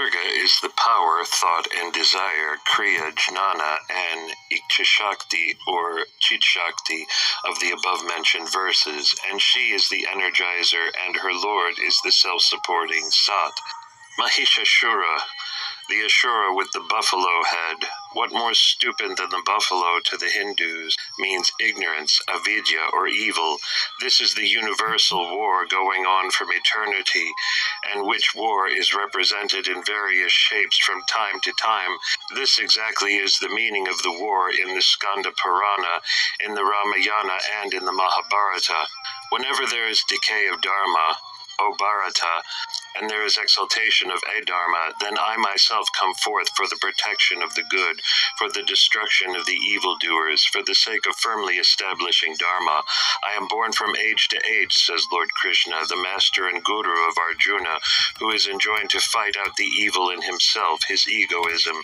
Durga is the power, thought, and desire, Kriya, Jnana, and Ikshashakti, or Chitshakti, of the above-mentioned verses, and she is the energizer, and her lord is the self-supporting Sat. Mahishashura, the Ashura with the buffalo head, what more stupid than the buffalo to the Hindus, means ignorance, avidya, or evil. This is the universal war going on from eternity, and which war is represented in various shapes from time to time. This exactly is the meaning of the war in the Skanda Purana, in the Ramayana, and in the Mahabharata. Whenever there is decay of dharma, O Bharata, and there is exaltation of Adharma, then I myself come forth for the protection of the good, for the destruction of the evildoers, for the sake of firmly establishing Dharma. I am born from age to age, says Lord Krishna, the master and guru of Arjuna, who is enjoined to fight out the evil in himself, his egoism.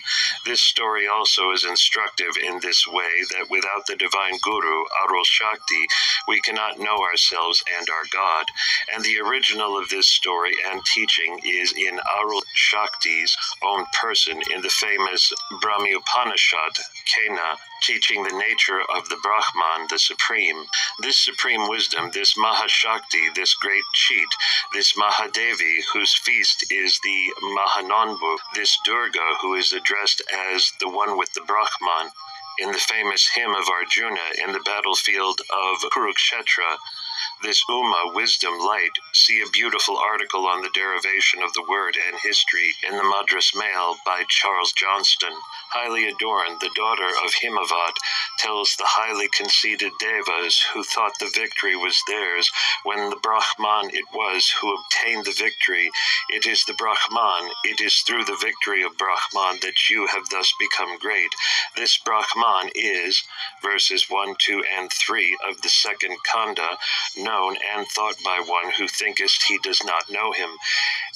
This story also is instructive in this way, that without the divine guru, Arul Shakti, we cannot know ourselves and our God. And the original of this story and teaching is in Arul Shakti's own person in the famous Brahmi Upanishad, Kena, teaching the nature of the Brahman, the Supreme. This supreme wisdom, this Mahashakti, this great cheat, this Mahadevi, whose feast is the Mahananbu, this Durga, who is addressed as the one with the Brahman, in the famous hymn of Arjuna in the battlefield of Kurukshetra, this Uma, wisdom, light. See a beautiful article on the derivation of the word and history in the Madras Mail by Charles Johnston. Highly adorned, the daughter of Himavat tells the highly conceited Devas who thought the victory was theirs, when the Brahman it was who obtained the victory. It is the Brahman, it is through the victory of Brahman that you have thus become great. This Brahman is, verses 1, 2, and 3 of the second Kanda, known and thought by one who thinketh he does not know him,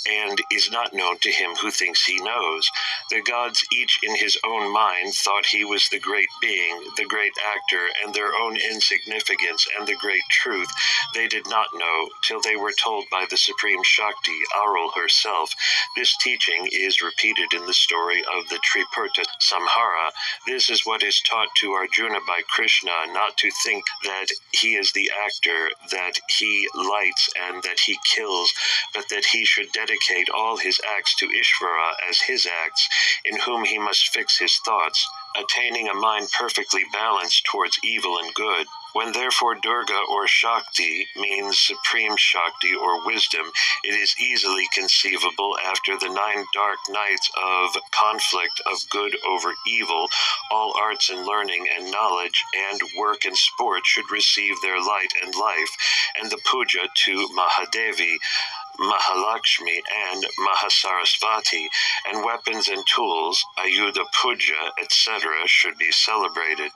and is not known to him who thinks he knows. The gods each in his own mind thought he was the great being, the great actor, and their own insignificance and the great truth they did not know till they were told by the Supreme Shakti, Arul herself. This teaching is repeated in the story of the Tripurta Samhara. This is what is taught to Arjuna by Krishna, not to think that he is the actor, that he lights and that he kills, but that he should dedicate all his acts to Ishvara as his acts, in whom he must fix his thoughts, attaining a mind perfectly balanced towards evil and good. When therefore Durga or Shakti means supreme Shakti or wisdom, it is easily conceivable after the 9 dark nights of conflict of good over evil, all arts and learning and knowledge and work and sport should receive their light and life, and the puja to Mahadevi, Mahalakshmi, and Mahasarasvati, and weapons and tools, Ayudha Puja, etc., should be celebrated.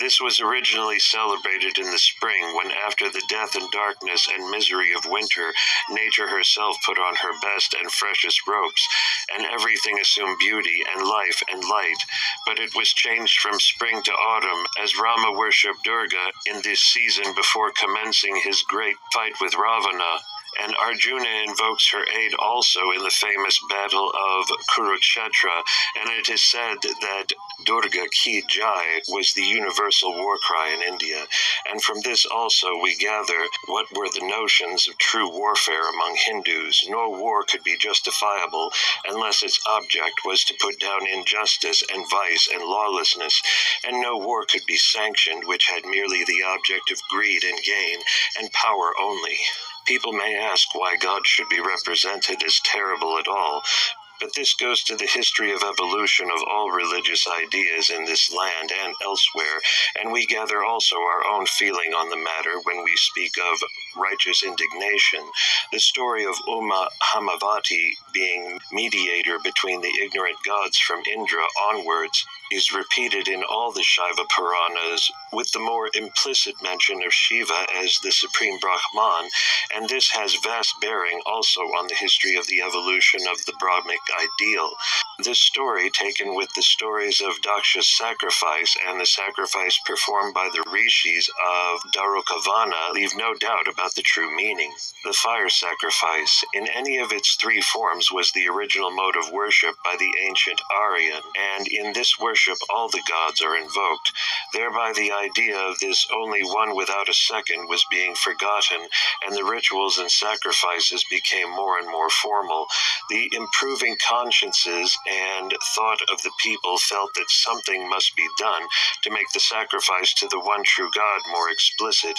This was originally celebrated in the spring, when after the death and darkness and misery of winter, nature herself put on her best and freshest robes, and everything assumed beauty and life and light. But it was changed from spring to autumn, as Rama worshipped Durga in this season before commencing his great fight with Ravana, and Arjuna invokes her aid also in the famous battle of Kurukshetra, and it is said that Durga Ki Jai was the universal war cry in India, and from this also we gather what were the notions of true warfare among Hindus. No war could be justifiable unless its object was to put down injustice and vice and lawlessness, and no war could be sanctioned which had merely the object of greed and gain and power only. People may ask why God should be represented as terrible at all, but this goes to the history of evolution of all religious ideas in this land and elsewhere, and we gather also our own feeling on the matter when we speak of righteous indignation. The story of Uma Hamavati being mediator between the ignorant gods from Indra onwards is repeated in all the Shiva Puranas, with the more implicit mention of Shiva as the supreme Brahman, and this has vast bearing also on the history of the evolution of the Brahmic ideal. This story, taken with the stories of Daksha's sacrifice and the sacrifice performed by the rishis of Darukavana, leave no doubt about the true meaning. The fire sacrifice, in any of its three forms, was the original mode of worship by the ancient Aryan, and in this worship all the gods are invoked. Thereby the idea of this only one without a second was being forgotten, and the rituals and sacrifices became more and more formal. The improving consciences and thought of the people felt that something must be done to make the sacrifice to the one true God more explicit,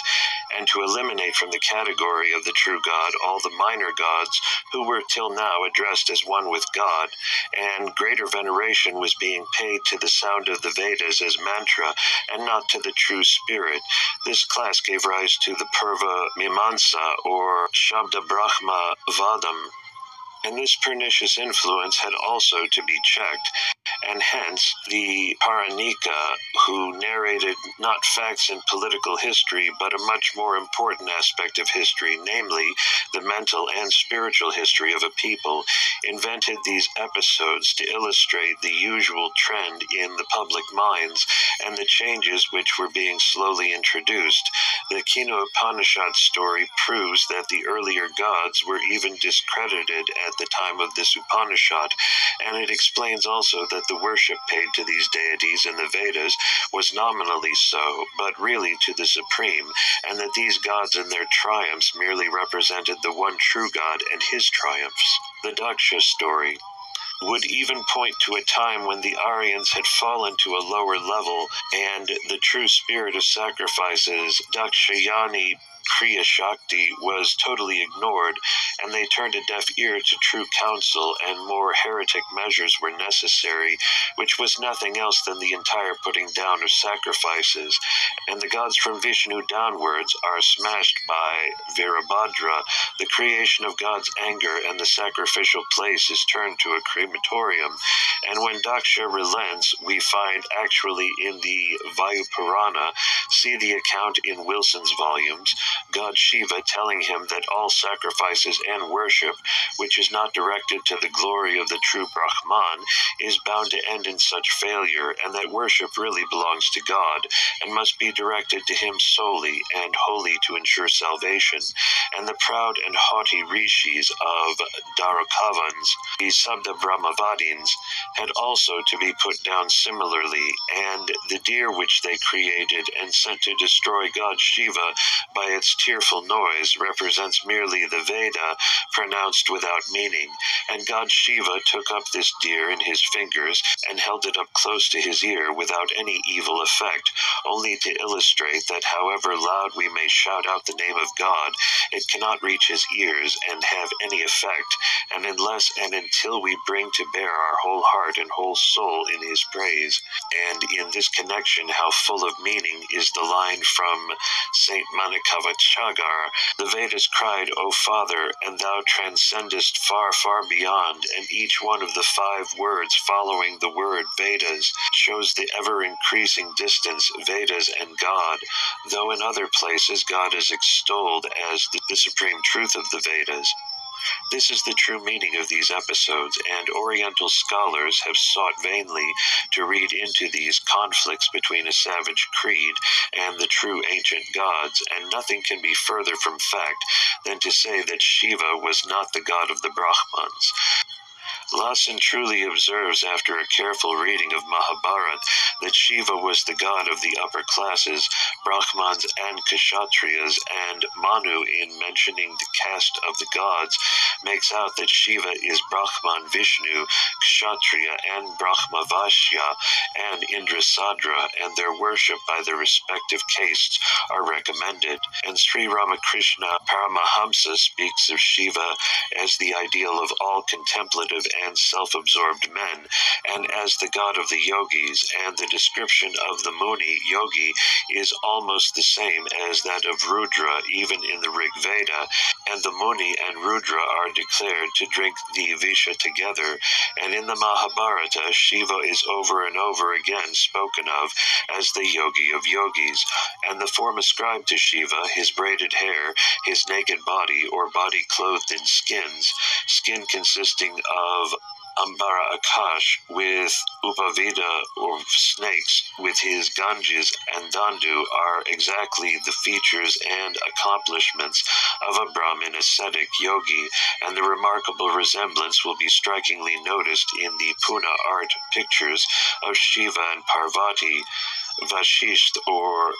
and to eliminate from the category of the true God all the minor gods who were till now addressed as one with God, and greater veneration was being paid to the sound of the Vedas as mantra and not to the true spirit. This class gave rise to the Purva Mimamsa or Shabda Brahma Vadam, and this pernicious influence had also to be checked, and hence the Paranika, who narrated not facts in political history, but a much more important aspect of history, namely the mental and spiritual history of a people, invented these episodes to illustrate the usual trend in the public minds and the changes which were being slowly introduced. The Kino Upanishad story proves that the earlier gods were even discredited at the time of this Upanishad, and it explains also that the worship paid to these deities in the Vedas was nominally so, but really to the Supreme, and that these gods and their triumphs merely represented the one true God and his triumphs. The Daksha story would even point to a time when the Aryans had fallen to a lower level, and the true spirit of sacrifices, Dakshayani Kriya Shakti, was totally ignored, and they turned a deaf ear to true counsel, and more heretic measures were necessary, which was nothing else than the entire putting down of sacrifices, and the gods from Vishnu downwards are smashed by Virabhadra. The creation of God's anger and the sacrificial place is turned to a crematorium, and when Daksha relents, we find actually in the Vayu Purana, see the account in Wilson's volumes, God Shiva telling him that all sacrifices and worship, which is not directed to the glory of the true Brahman, is bound to end in such failure, and that worship really belongs to God, and must be directed to him solely and wholly to ensure salvation. And the proud and haughty rishis of Dwarkavans, the Sabda Brahmavadins, had also to be put down similarly, and the deer which they created and sent to destroy God Shiva by its tearful noise represents merely the Veda pronounced without meaning, and God Shiva took up this deer in his fingers and held it up close to his ear without any evil effect, only to illustrate that however loud we may shout out the name of God, it cannot reach his ears and have any effect, and unless and until we bring to bear our whole heart and whole soul in his praise. And in this connection, how full of meaning is the line from Saint Manikavachagar: the Vedas cried, O Father, and thou transcendest far, far beyond, and each one of the 5 words following the word Vedas shows the ever-increasing distance Vedas and God, though in other places God is extolled as the supreme truth of the Vedas. This is the true meaning of these episodes, and Oriental scholars have sought vainly to read into these conflicts between a savage creed and the true ancient gods, and nothing can be further from fact than to say that Shiva was not the god of the Brahmans. Lawson truly observes after a careful reading of Mahabharata that Shiva was the god of the upper classes, Brahmans and Kshatriyas, and Manu, in mentioning the caste of the gods, makes out that Shiva is Brahman Vishnu, Kshatriya, and Brahma Vashya, and Indrasadra, and their worship by the respective castes are recommended. And Sri Ramakrishna Paramahamsa speaks of Shiva as the ideal of all contemplative and self-absorbed men, and as the god of the yogis, and the description of the Muni yogi is almost the same as that of Rudra even in the Rig Veda, and the Muni and Rudra are declared to drink the Visha together, and in the Mahabharata Shiva is over and over again spoken of as the yogi of yogis, and the form ascribed to Shiva, his braided hair, his naked body or body clothed in skins, skin consisting of Ambara Akash with Upaveda or snakes with his Ganges and Dandu are exactly the features and accomplishments of a Brahmin ascetic yogi, and the remarkable resemblance will be strikingly noticed in the Pune art pictures of Shiva and Parvati, Vashisht or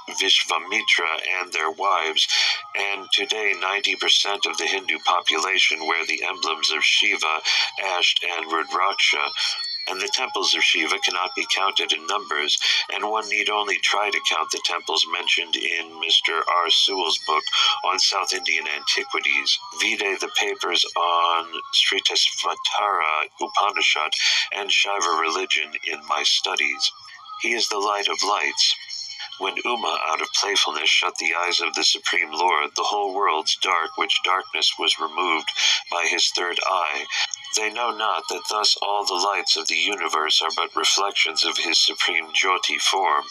Vishvamitra and their wives, and today 90% of the Hindu population wear the emblems of Shiva, Asht, and Rudraksha, and the temples of Shiva cannot be counted in numbers, and one need only try to count the temples mentioned in Mr. R. Sewell's book on South Indian antiquities, vide the papers on Sritasvatara Upanishad and Shaiva religion in my studies. He is the light of lights. When Uma, out of playfulness, shut the eyes of the Supreme Lord, the whole world's dark, which darkness was removed by his third eye. They know not that thus all the lights of the universe are but reflections of his supreme Jyoti form.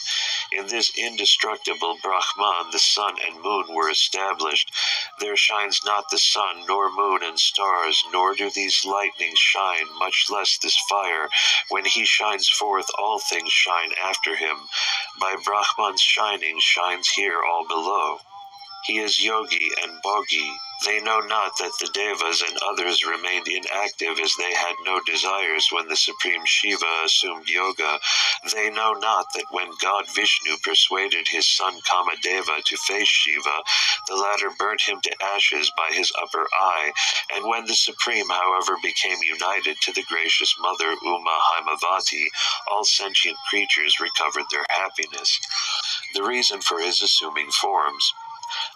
In this indestructible Brahman, the sun and moon were established. There shines not the sun, nor moon and stars, nor do these lightnings shine, much less this fire. When he shines forth, all things shine after him. By Brahman's shining shines here all below. He is yogi and bhogi. They know not that the devas and others remained inactive as they had no desires when the Supreme Shiva assumed yoga. They know not that when God Vishnu persuaded his son Kamadeva to face Shiva, the latter burnt him to ashes by his upper eye, and when the Supreme, however, became united to the gracious mother Uma Haimavati, all sentient creatures recovered their happiness. The reason for his assuming forms.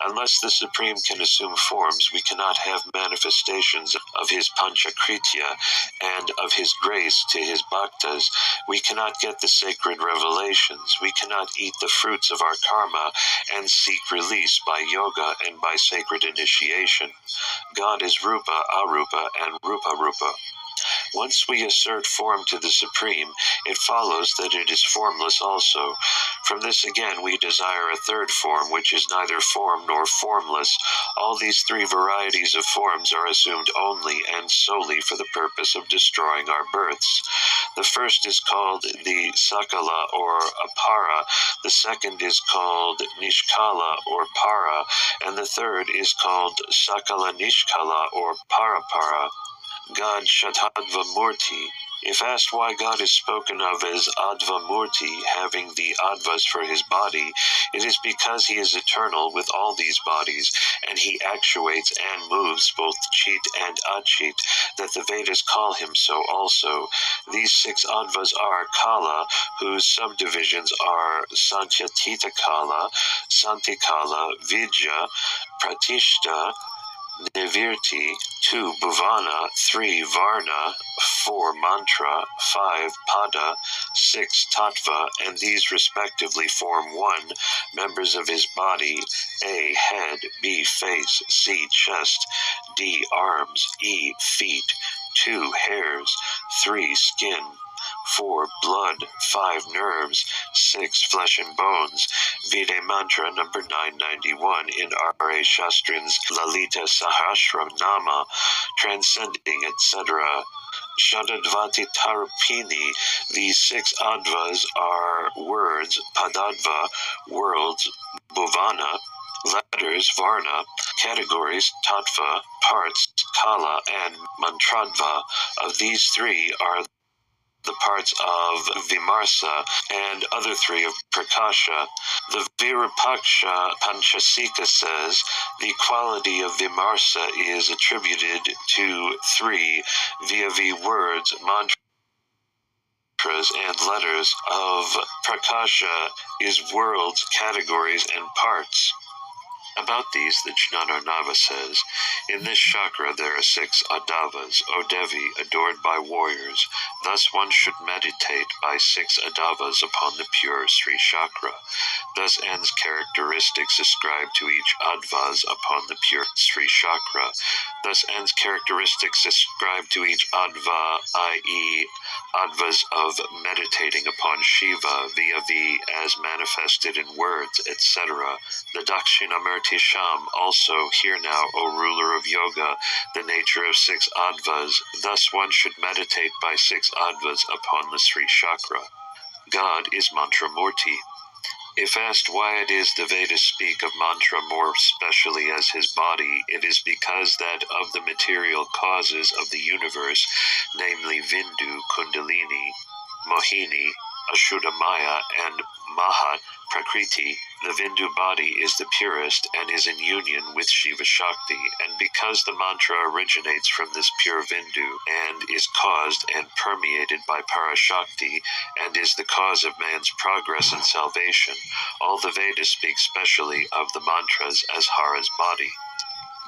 Unless the Supreme can assume forms, we cannot have manifestations of his Panchakritya and of his grace to his bhaktas. We cannot get the sacred revelations. We cannot eat the fruits of our karma and seek release by yoga and by sacred initiation. God is Rupa, Arupa, and Rupa Rupa. Once we assert form to the Supreme, it follows that it is formless also. From this again we desire a third form, which is neither form nor formless. All these three varieties of forms are assumed only and solely for the purpose of destroying our births. The first is called the Sakala or Apara, the second is called Nishkala or Para, and the third is called Sakala Nishkala or Parapara. God Shatadva Murti. If asked why God is spoken of as Adva Murti, having the Advas for his body, it is because he is eternal with all these bodies, and he actuates and moves both Chit and Achit, that the Vedas call him so also. These 6 Advas are Kala, whose subdivisions are Santyatita Kala, Santikala, Vidya, Pratishta, Nivirti, 2 Bhuvana, 3 Varna, 4 Mantra, 5 Pada, 6 Tattva, and these respectively form 1 members of his body: A. Head, B. Face, C. Chest, D. Arms, E. Feet, 2 Hairs, 3 Skin, 4 blood, 5 nerves, 6 flesh and bones. Vide mantra number 991 in R.A. Shastrin's Lalita Sahasram Nama, transcending, etc. Shadadvati Tarupini. These 6 advas are words, Padadva, worlds, Bhuvana, letters, Varna, categories, Tattva, parts, Kala, and Mantradva. Of these 3 are the parts of Vimarsa and other 3 of Prakasha. The Virupaksha Panchasika says the quality of Vimarsa is attributed to 3 via words, mantras, and letters. Of Prakasha is worlds, categories, and parts. About these, the Jnanarnava says, in this chakra there are 6 adavas, O Devi, adored by warriors. Thus one should meditate by 6 adavas upon the pure Sri Chakra. Thus ends characteristics ascribed to each advas upon the pure Sri Chakra. Thus ends characteristics ascribed to each adva, i.e., advas of meditating upon Shiva via as manifested in words, etc. The Dakshinamurti Artisham, also, hear now, O ruler of yoga, the nature of 6 advas. Thus one should meditate by 6 advas upon the Sri Chakra. God is Mantramurti. If asked why it is the Vedas speak of mantra more specially as his body, it is because that of the material causes of the universe, namely Vindu, Kundalini, Mohini, Ashuddhamaya, and Mahat, Prakriti, the Vindu body is the purest and is in union with Shiva Shakti, and because the mantra originates from this pure Vindu and is caused and permeated by Parashakti and is the cause of man's progress and salvation, all the Vedas speak specially of the mantras as Hara's body.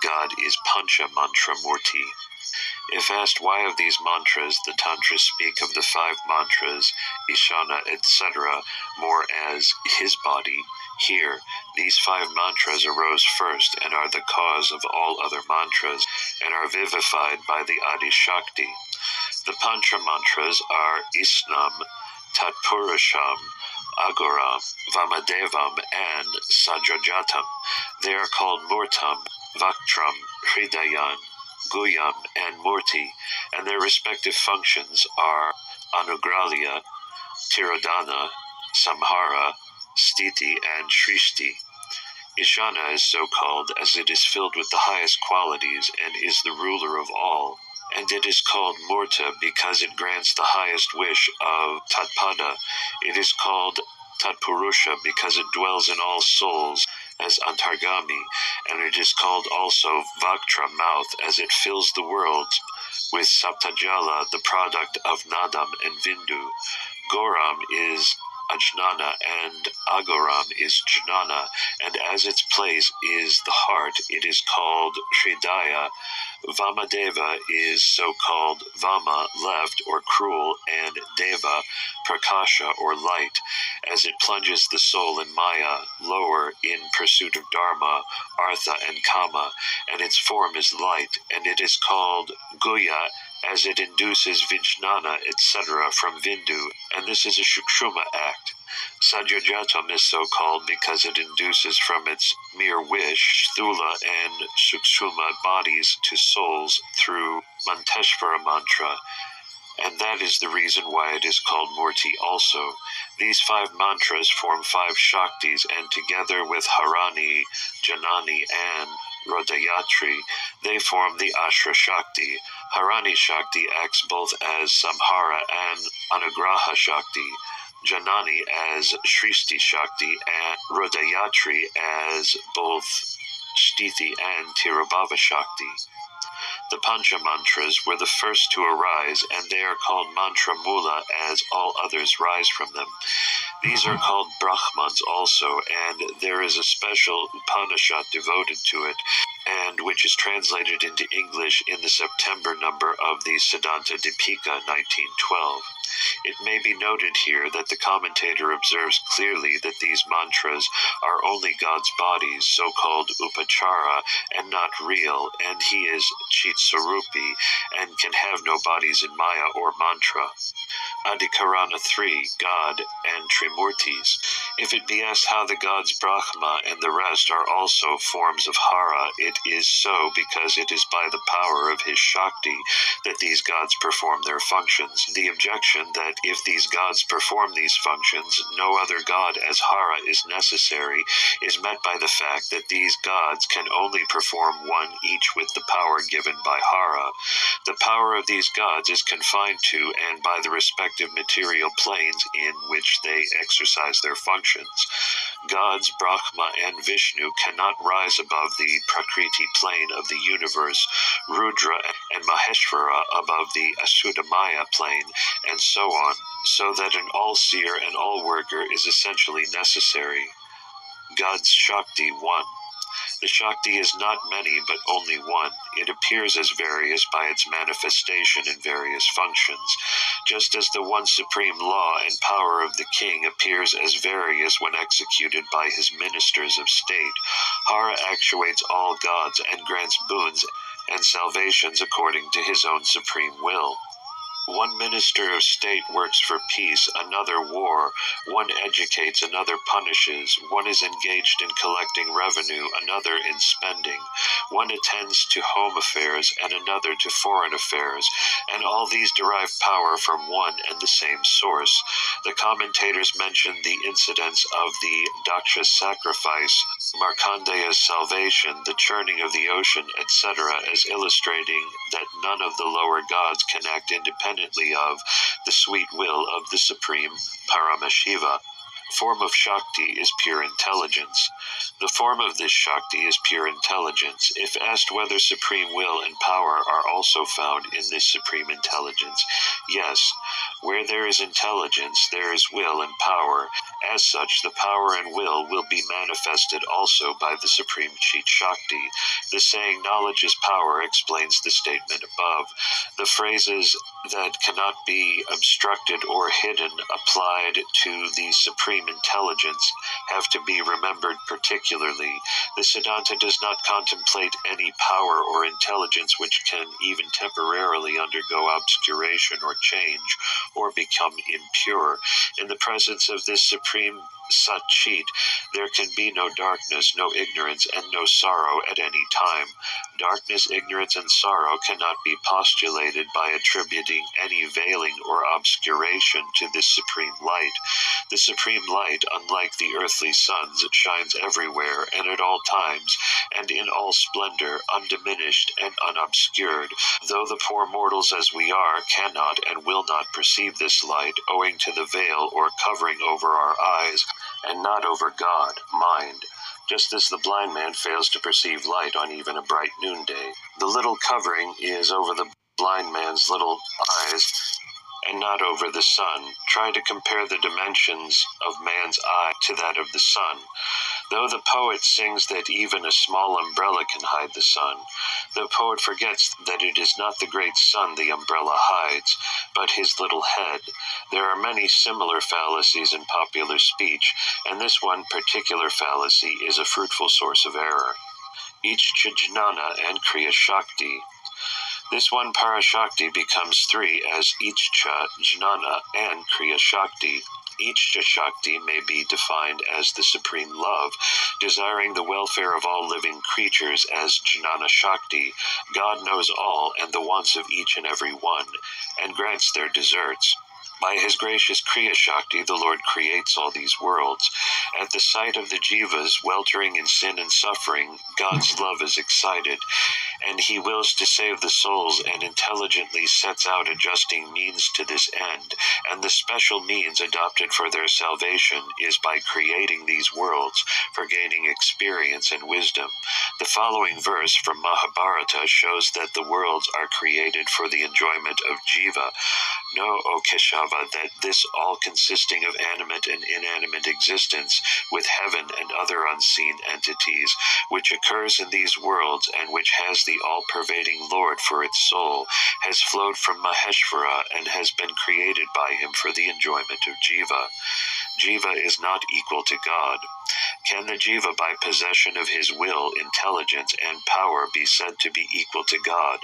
God is Pancha Mantra Murti. If asked why of these mantras the Tantras speak of the 5 mantras, Ishana, etc., more as his body, here, these 5 mantras arose first and are the cause of all other mantras and are vivified by the Adi Shakti. The Pancha mantras are Isnam, Tatpurusham, Agoram, Vamadevam, and Sajrajatam. They are called Murtam, Vaktram, Hridayan, Guyam, and Murti, and their respective functions are Anugralya, Tirodhana, Samhara, Sthiti, and Shrishti. Ishana is so called as it is filled with the highest qualities and is the ruler of all, and it is called Murta because it grants the highest wish of Tatpada. It is called Tatpurusha because it dwells in all souls as Antargami, and it is called also Vaktra, mouth, as it fills the world with Saptajala, the product of Nadam and Vindu. Goram is Ajnana and Agoram is Jnana, and as its place is the heart, it is called Hridaya. Vamadeva is so called Vama, left or cruel, and Deva, Prakasha or light, as it plunges the soul in Maya, lower, in pursuit of Dharma, Artha, and Kama, and its form is light, and it is called Guya, as it induces Vijnana, etc. from Vindu, and this is a Shukshuma act. Sajyajatam is so called because it induces from its mere wish Sthula and Shukshuma bodies to souls through Manteshvara mantra, and that is the reason why it is called Murti also. These 5 mantras form 5 Shaktis, and together with Harani, Janani, and Rodayatri, they form the Ashra Shakti. Harani Shakti acts both as Samhara and Anugraha Shakti, Janani as Shrishti Shakti, and Rodayatri as both Sthiti and Tirabhava Shakti. The Pancha mantras were the first to arise, and they are called mantra mula as all others rise from them. These are called Brahmans also, and there is a special Upanishad devoted to it, and which is translated into English in the September number of the Siddhanta Dipika 1912. It may be noted here that the commentator observes clearly that these mantras are only God's bodies, so-called upachara, and not real, and he is Chitsarupi, and can have no bodies in Maya or mantra. Adhikarana 3, God and Trimurtis. If it be asked how the gods Brahma and the rest are also forms of Hara, it is so because it is by the power of his Shakti that these gods perform their functions. The objection that if these gods perform these functions, no other god as Hara is necessary, is met by the fact that these gods can only perform one each with the power given by Hara. The power of these gods is confined to and by the respective material planes in which they exercise their functions. Gods Brahma and Vishnu cannot rise above the Prakriti plane of the universe, Rudra and Maheshvara above the Asuddhamaya plane, and so on, so that an all-seer and all-worker is essentially necessary. God's Shakti 1. The Shakti is not many, but only one. It appears as various by its manifestation in various functions, just as the one supreme law and power of the king appears as various when executed by his ministers of state. Hara actuates all gods and grants boons and salvations according to his own supreme will. One minister of state works for peace, another war. One educates, another punishes. One is engaged in collecting revenue, another in spending. One attends to home affairs, and another to foreign affairs. And all these derive power from one and the same source. The commentators mention the incidents of the Daksha's sacrifice, Markandeya's salvation, the churning of the ocean, etc., as illustrating that none of the lower gods can act independently of the sweet will of the Supreme Paramashiva. Form of Shakti is pure intelligence. The form of this Shakti is pure intelligence. If asked whether supreme will and power are also found in this supreme intelligence, yes. Where there is intelligence, there is will and power. As such, the power and will be manifested also by the supreme Chit Shakti. The saying, knowledge is power, explains the statement above. The phrases that cannot be obstructed or hidden applied to the supreme intelligence have to be remembered particularly. The Siddhanta does not contemplate any power or intelligence which can even temporarily undergo obscuration or change or become impure. In the presence of this supreme Sat-Chit, there can be no darkness, no ignorance, and no sorrow at any time. Darkness, ignorance, and sorrow cannot be postulated by attributing any veiling or obscuration to this supreme light. The supreme light, unlike the earthly suns, shines everywhere and at all times, and in all splendor, undiminished and unobscured. Though the poor mortals as we are cannot and will not perceive this light, owing to the veil or covering over our eyes, and not over God, mind, just as the blind man fails to perceive light on even a bright noonday. The little covering is over the blind man's little eyes, and not over the sun. Try to compare the dimensions of man's eye to that of the sun. Though the poet sings that even a small umbrella can hide the sun, the poet forgets that it is not the great sun the umbrella hides, but his little head. There are many similar fallacies in popular speech, and this one particular fallacy is a fruitful source of error. Each Jnana and Kriya Shakti. This one Parashakti becomes three as each Cha, Jnana, and Kriya Shakti. Each Cha Shakti may be defined as the supreme love, desiring the welfare of all living creatures as Jnana Shakti. God knows all and the wants of each and every one, and grants their deserts. By his gracious Kriya Shakti, the Lord creates all these worlds. At the sight of the jivas weltering in sin and suffering, God's love is excited, and he wills to save the souls and intelligently sets out adjusting means to this end, and the special means adopted for their salvation is by creating these worlds for gaining experience and wisdom. The following verse from Mahabharata shows that the worlds are created for the enjoyment of jiva. Know, O Keshava, that this all consisting of animate and inanimate existence, with heaven and other unseen entities, which occurs in these worlds and which has the all-pervading Lord for its soul, has flowed from Maheshvara and has been created by him for the enjoyment of Jiva. Jiva is not equal to God. Can the Jiva, by possession of his will, intelligence, and power, be said to be equal to God?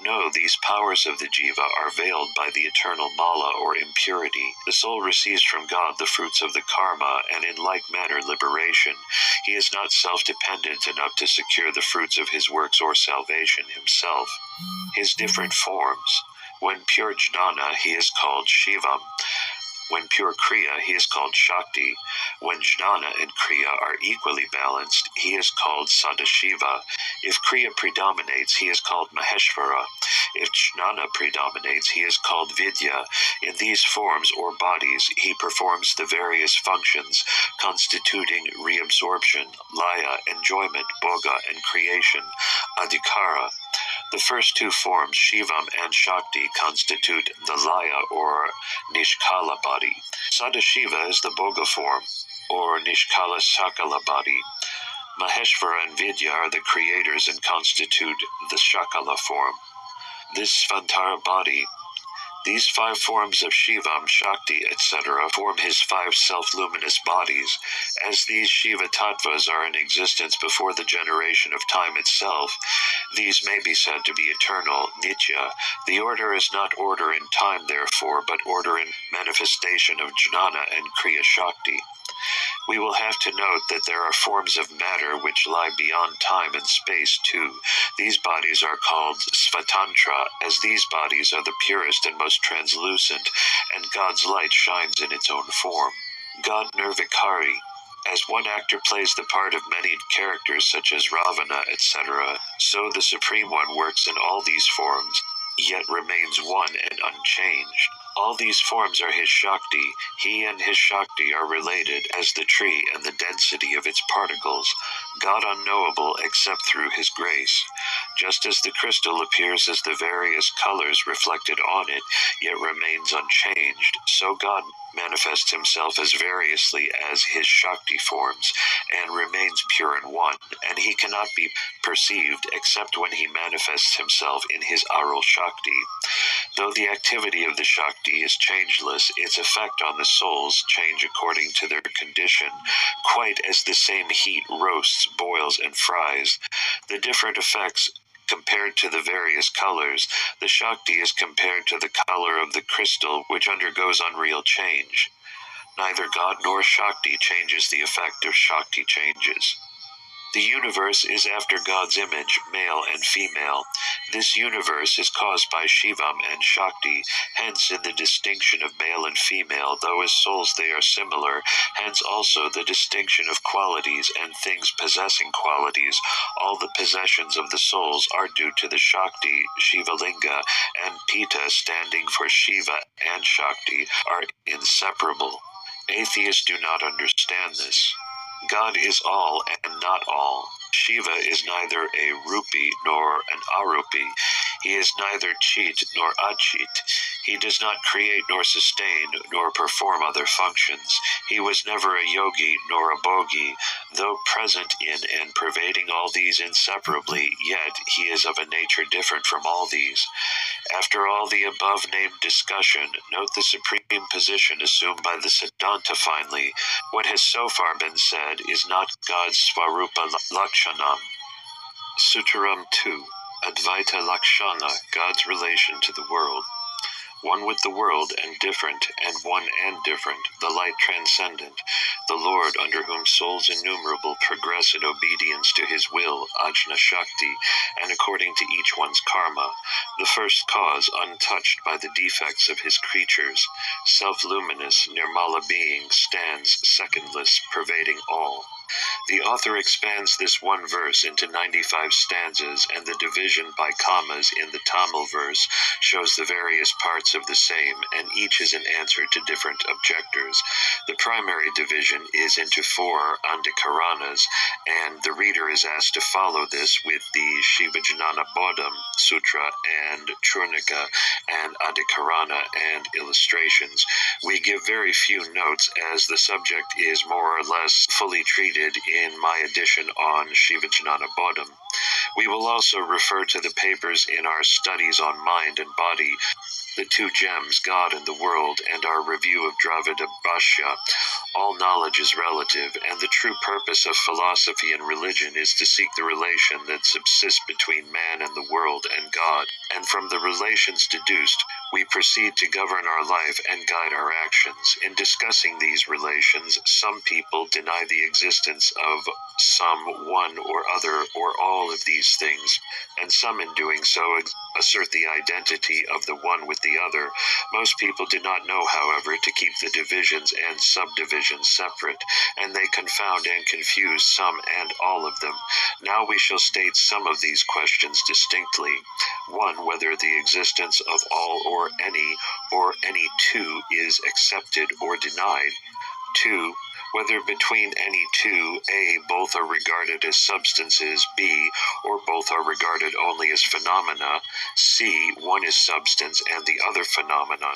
No, these powers of the Jiva are veiled by the eternal mala or impurity. The soul receives from God the fruits of the karma, and in like manner liberation. He is not self-dependent enough to secure the fruits of his works or salvation himself. His different forms. When pure jnana, he is called Shivam. When pure Kriya, he is called Shakti. When Jnana and Kriya are equally balanced, he is called Sadashiva. If Kriya predominates, he is called Maheshvara. If Jnana predominates, he is called Vidya. In these forms or bodies, he performs the various functions constituting reabsorption, laya, enjoyment, bhoga, and creation, adhikara. The first two forms, Shivam and Shakti, constitute the Laya or Nishkala body. Sadashiva is the Bhoga form, or Nishkala Sakala body. Maheshvara and Vidya are the creators and constitute the Shakala form. This Svantara body, These 5 forms of Shivam, Shakti, etc. form his 5 self-luminous bodies. As these Shiva Tattvas are in existence before the generation of time itself, these may be said to be eternal, Nitya. The order is not order in time, therefore, but order in manifestation of Jnana and Kriya Shakti. We will have to note that there are forms of matter which lie beyond time and space too. These bodies are called Svatantra, as these bodies are the purest and most translucent, and God's light shines in its own form. God Nirvikari. As one actor plays the part of many characters such as Ravana, etc., so the Supreme One works in all these forms, yet remains one and unchanged. All these forms are his Shakti. He and his Shakti are related as the tree and the density of its particles, God unknowable except through his grace. Just as the crystal appears as the various colors reflected on it, yet remains unchanged, so God manifests himself as variously as his Shakti forms, and remains pure and one, and he cannot be perceived except when he manifests himself in his Aral Shakti. Though the activity of the Shakti is changeless, its effect on the souls change according to their condition, quite as the same heat roasts, boils, and fries. The different effects compared to the various colors, the Shakti is compared to the color of the crystal, which undergoes unreal change. Neither God nor Shakti changes the effect of Shakti changes. The universe is after God's image, male and female. This universe is caused by Shivam and Shakti, hence in the distinction of male and female, though as souls they are similar, hence also the distinction of qualities and things possessing qualities. All the possessions of the souls are due to the Shakti, Shivalinga, and Pita standing for Shiva and Shakti are inseparable. Atheists do not understand this. God is all and not all. Shiva is neither a Rupi nor an Arupi. He is neither Chit nor Achit. He does not create nor sustain nor perform other functions. He was never a yogi nor a bogi. Though present in and pervading all these inseparably, yet he is of a nature different from all these. After all the above-named discussion, note the supreme position assumed by the Siddhanta finally. What has so far been said is not God's Swarupa Lakshanam. Sutaram 2. Advaita Lakshana, God's relation to the world. One with the world and different, and one and different, the light transcendent, the Lord under whom souls innumerable progress in obedience to his will, Ajna Shakti, and according to each one's karma, the first cause untouched by the defects of his creatures, self-luminous, Nirmala being, stands secondless, pervading all. The author expands this one verse into 95 stanzas, and the division by commas in the Tamil verse shows the various parts of the same, and each is an answer to different objectors. The primary division is into 4 Andhikaranas, and the reader is asked to follow this with the Sivagnana Bodham Sutra and Churnika and Adhikarana and illustrations. We give very few notes as the subject is more or less fully treated in my edition on Sivagnana Bodham. We will also refer to the papers in our studies on mind and body, the 2 gems, God and the world, and our review of Dravida Bhashya. All knowledge is relative, and the true purpose of philosophy and religion is to seek the relation that subsists between man and the world and God, and from the relations deduced, we proceed to govern our life and guide our actions. In discussing these relations, some people deny the existence of some one or other or all of these things, and some in doing so assert the identity of the one with the other. Most people do not know, however, to keep the divisions and subdivisions separate, and they confound and confuse some and all of them. Now we shall state some of these questions distinctly. 1. Whether the existence of all or any 2 is accepted or denied. 2. Whether between any 2, A, both are regarded as substances, B, or both are regarded only as phenomena, C, one is substance and the other phenomenon,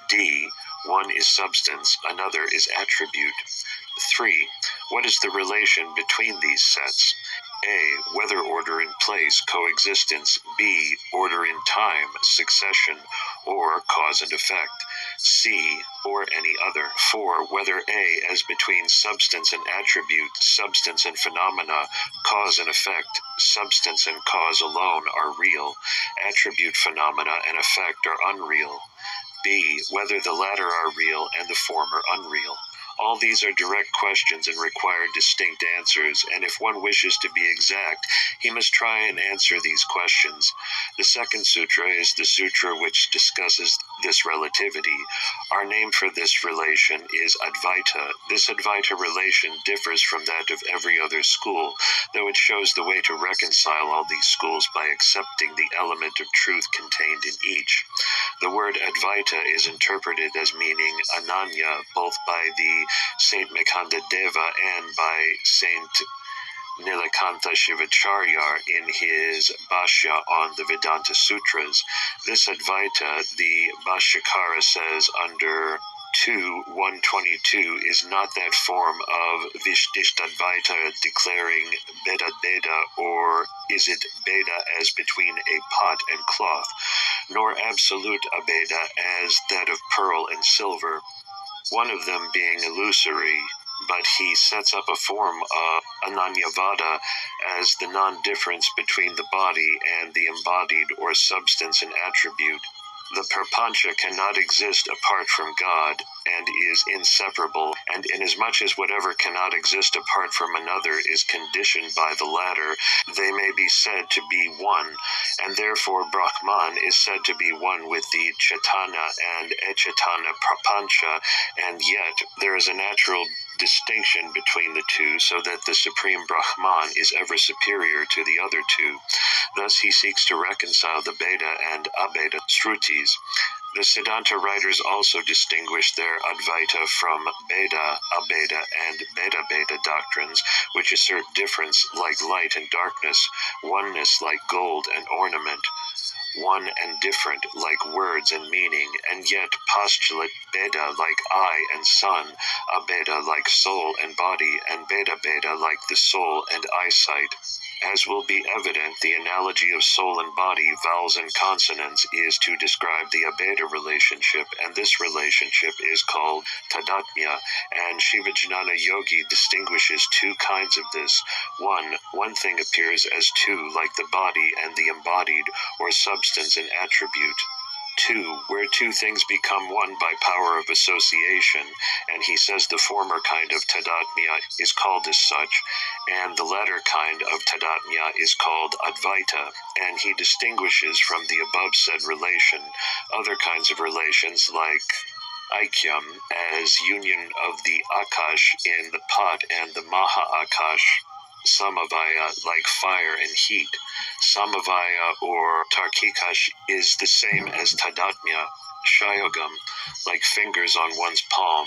D, one is substance, another is attribute. 3. What is the relation between these sets? A. Whether order in place, coexistence. B. Order in time, succession, or cause and effect. C. Or any other. 4. Whether A. As between substance and attribute, substance and phenomena, cause and effect, substance and cause alone are real, attribute, phenomena, and effect are unreal. B. Whether the latter are real and the former unreal. All these are direct questions and require distinct answers, and if one wishes to be exact, he must try and answer these questions. The second sutra is the sutra which discusses this relativity. Our name for this relation is Advaita. This Advaita relation differs from that of every other school, though it shows the way to reconcile all these schools by accepting the element of truth contained in each. The word Advaita is interpreted as meaning Ananya, both by the Saint Mikanda Deva and by Saint Nilakantha Shivacharya in his Bhashya on the Vedanta Sutras. This Advaita, the Bhashyakara says under 2.122, is not that form of Vishishtadvaita declaring Beda Beda, or is it Beda as between a pot and cloth, nor absolute Abeda as that of pearl and silver, one of them being illusory, but he sets up a form of Ananyavada as the non-difference between the body and the embodied or substance and attribute. The Prapancha cannot exist apart from God, and is inseparable, and inasmuch as whatever cannot exist apart from another is conditioned by the latter, they may be said to be one, and therefore Brahman is said to be one with the Chaitanya and Echetana Prapancha, and yet there is a natural distinction between the two, so that the Supreme Brahman is ever superior to the other two. Thus he seeks to reconcile the Beda and Abeda Shrutis. The Siddhanta writers also distinguish their Advaita from Beda, Abeda, and Beda-Beda doctrines, which assert difference like light and darkness, oneness like gold and ornament, one and different like words and meaning, and yet postulate Beda like eye and sun, Abeda like soul and body, and Beda-Beda like the soul and eyesight. As will be evident, the analogy of soul and body, vowels and consonants, is to describe the Abeda relationship, and this relationship is called Tadatmya, and Sivagnana Yogi distinguishes two kinds of this. One thing appears as two, like the body and the embodied, or substance and attribute. 2, where two things become one by power of association, and he says the former kind of Tadatmya is called as such, and the latter kind of Tadatmya is called Advaita, and he distinguishes from the above said relation other kinds of relations like Aikyam, as union of the Akash in the pot and the Maha Akash, Samavaya, like fire and heat. Samavaya or Tarkikash is the same as Tadatmya. Shayogam, like fingers on one's palm.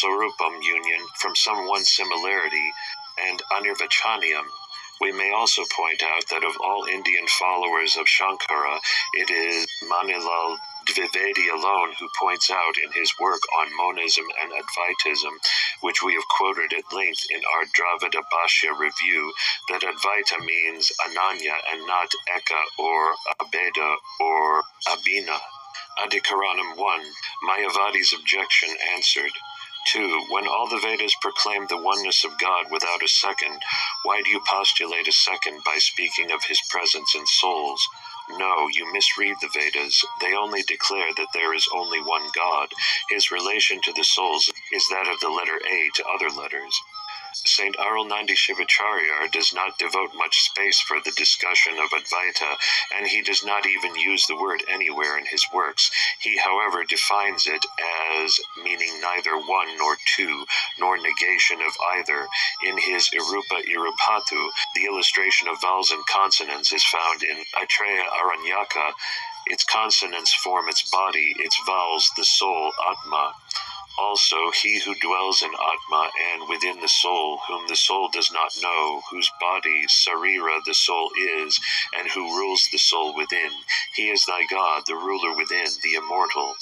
Sorupam, union from some one similarity. And Anirvachaniam. We may also point out that of all Indian followers of Shankara, it is Manilal Dvivedi alone who points out in his work on monism and Advaitism, which we have quoted at length in our Dravida Bhashya review, that Advaita means Ananya and not Eka or Abeda or Abhina. Adhikaranam 1, Mayavadi's objection answered. 2. When all the Vedas proclaim the oneness of God without a second, why do you postulate a second by speaking of his presence in souls? No, you misread the Vedas. They only declare that there is only one God. His relation to the souls is that of the letter A to other letters. Saint Arulnandi Shivacharya does not devote much space for the discussion of Advaita, and he does not even use the word anywhere in his works. He, however, defines it as meaning neither one nor two, nor negation of either. In his Irupa Irupatu, the illustration of vowels and consonants is found in Aitreya Aranyaka. Its consonants form its body, its vowels the soul, Atma. Also, he who dwells in Atma and within the soul, whom the soul does not know, whose body, Sarira, the soul is, and who rules the soul within. He is thy God, the ruler within, the immortal.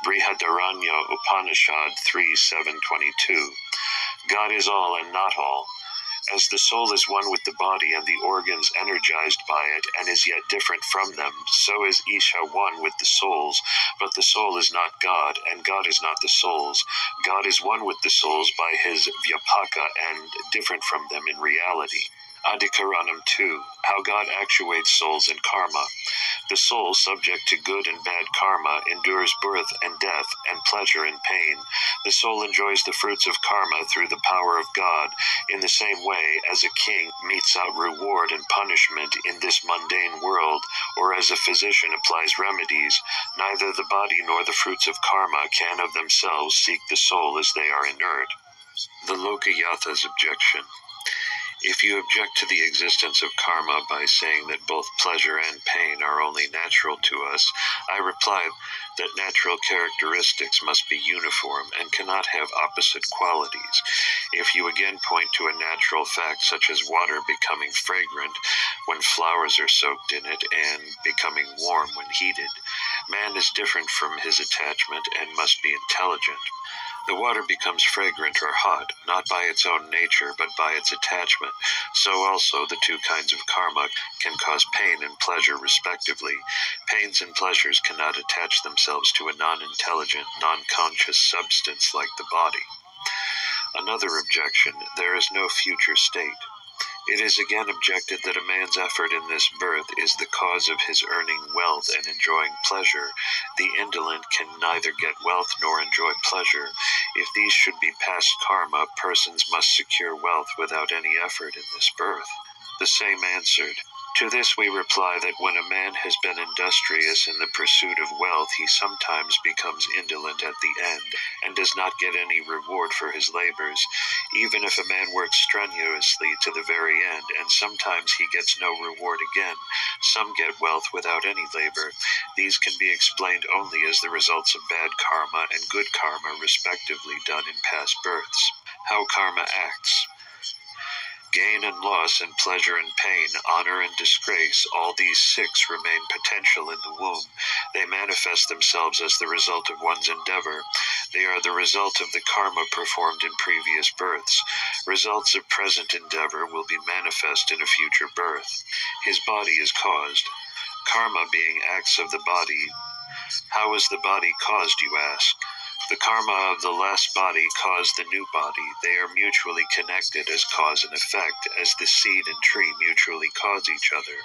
Brihadaranya Upanishad 3:7-22. God is all and not all. As the soul is one with the body and the organs energized by it and is yet different from them, so is Isha one with the souls, but the soul is not God, and God is not the souls. God is one with the souls by his vyapaka and different from them in reality. Adhikaranam 2. How God actuates souls in karma. The soul, subject to good and bad karma, endures birth and death, and pleasure and pain. The soul enjoys the fruits of karma through the power of God, in the same way as a king metes out reward and punishment in this mundane world, or as a physician applies remedies. Neither the body nor the fruits of karma can of themselves seek the soul as they are inert. The Lokayatha's objection. If you object to the existence of karma by saying that both pleasure and pain are only natural to us, I reply that natural characteristics must be uniform and cannot have opposite qualities. If you again point to a natural fact such as water becoming fragrant when flowers are soaked in it and becoming warm when heated, man is different from his attachment and must be intelligent. The water becomes fragrant or hot, not by its own nature, but by its attachment. So also the two kinds of karma can cause pain and pleasure respectively. Pains and pleasures cannot attach themselves to a non-intelligent, non-conscious substance like the body. Another objection, there is no future state. It is again objected that a man's effort in this birth is the cause of his earning wealth and enjoying pleasure. The indolent can neither get wealth nor enjoy pleasure. If these should be past karma, persons must secure wealth without any effort in this birth. The same answered. To this we reply that when a man has been industrious in the pursuit of wealth, he sometimes becomes indolent at the end, and does not get any reward for his labors, even if a man works strenuously to the very end, and sometimes he gets no reward again. Some get wealth without any labor. These can be explained only as the results of bad karma and good karma respectively done in past births. How karma acts. Gain and loss and pleasure and pain, honor and disgrace, all these six remain potential in the womb. They manifest themselves as the result of one's endeavor. They are the result of the karma performed in previous births. Results of present endeavor will be manifest in a future birth. His body is caused. Karma being acts of the body. How is the body caused, you ask? The karma of the last body caused the new body. They are mutually connected as cause and effect, as the seed and tree mutually cause each other.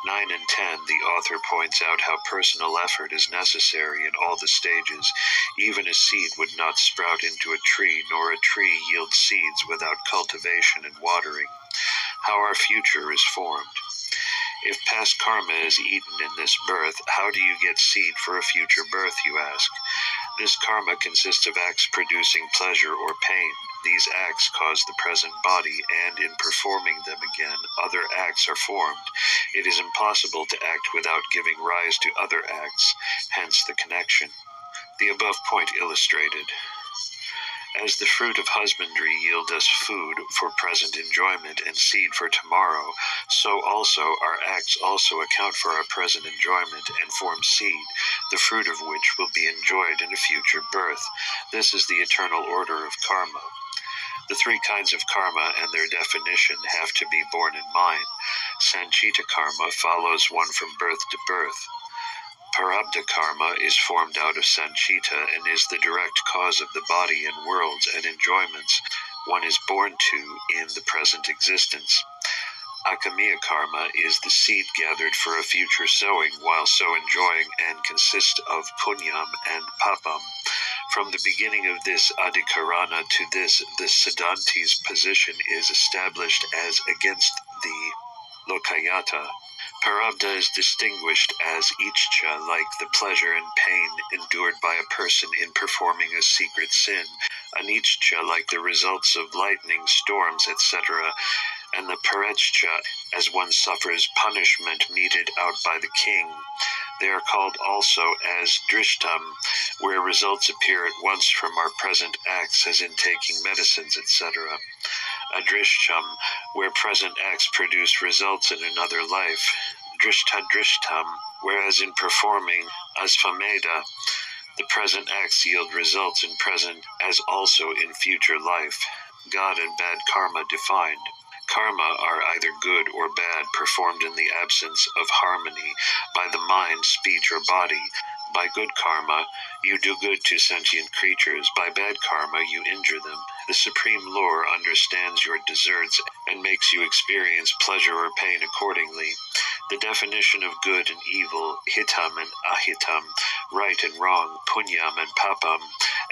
9 and 10, the author points out how personal effort is necessary in all the stages. Even a seed would not sprout into a tree, nor a tree yield seeds without cultivation and watering. How our future is formed. If past karma is eaten in this birth, how do you get seed for a future birth, you ask? This karma consists of acts producing pleasure or pain. These acts cause the present body, and in performing them again, other acts are formed. It is impossible to act without giving rise to other acts, hence the connection. The above point illustrated. As the fruit of husbandry yield us food for present enjoyment and seed for tomorrow, so also our acts also account for our present enjoyment and form seed, the fruit of which will be enjoyed in a future birth. This is the eternal order of karma. The three kinds of karma and their definition have to be borne in mind. Sanchita karma follows one from birth to birth. Prarabdha karma is formed out of sanchita and is the direct cause of the body and worlds and enjoyments one is born to in the present existence. Akamiya karma is the seed gathered for a future sowing while so enjoying and consists of punyam and papam. From the beginning of this adhikarana to this, the Siddhanti's position is established as against the Lokayata. Prarabdha is distinguished as ichcha, like the pleasure and pain endured by a person in performing a secret sin, aniccha, like the results of lightning, storms, etc., and the parechcha, as one suffers punishment meted out by the king. They are called also as drishtam, where results appear at once from our present acts, as in taking medicines, etc. Adrishtam, where present acts produce results in another life. Drishtadrishtam, whereas in performing asvamedha, the present acts yield results in present as also in future life. God and bad karma defined. Karma are either good or bad, performed in the absence of harmony by the mind, speech, or body. By good karma, you do good to sentient creatures. By bad karma, you injure them. The Supreme Lord understands your deserts and makes you experience pleasure or pain accordingly. The definition of good and evil, hitam and ahitam, right and wrong, punyam and papam,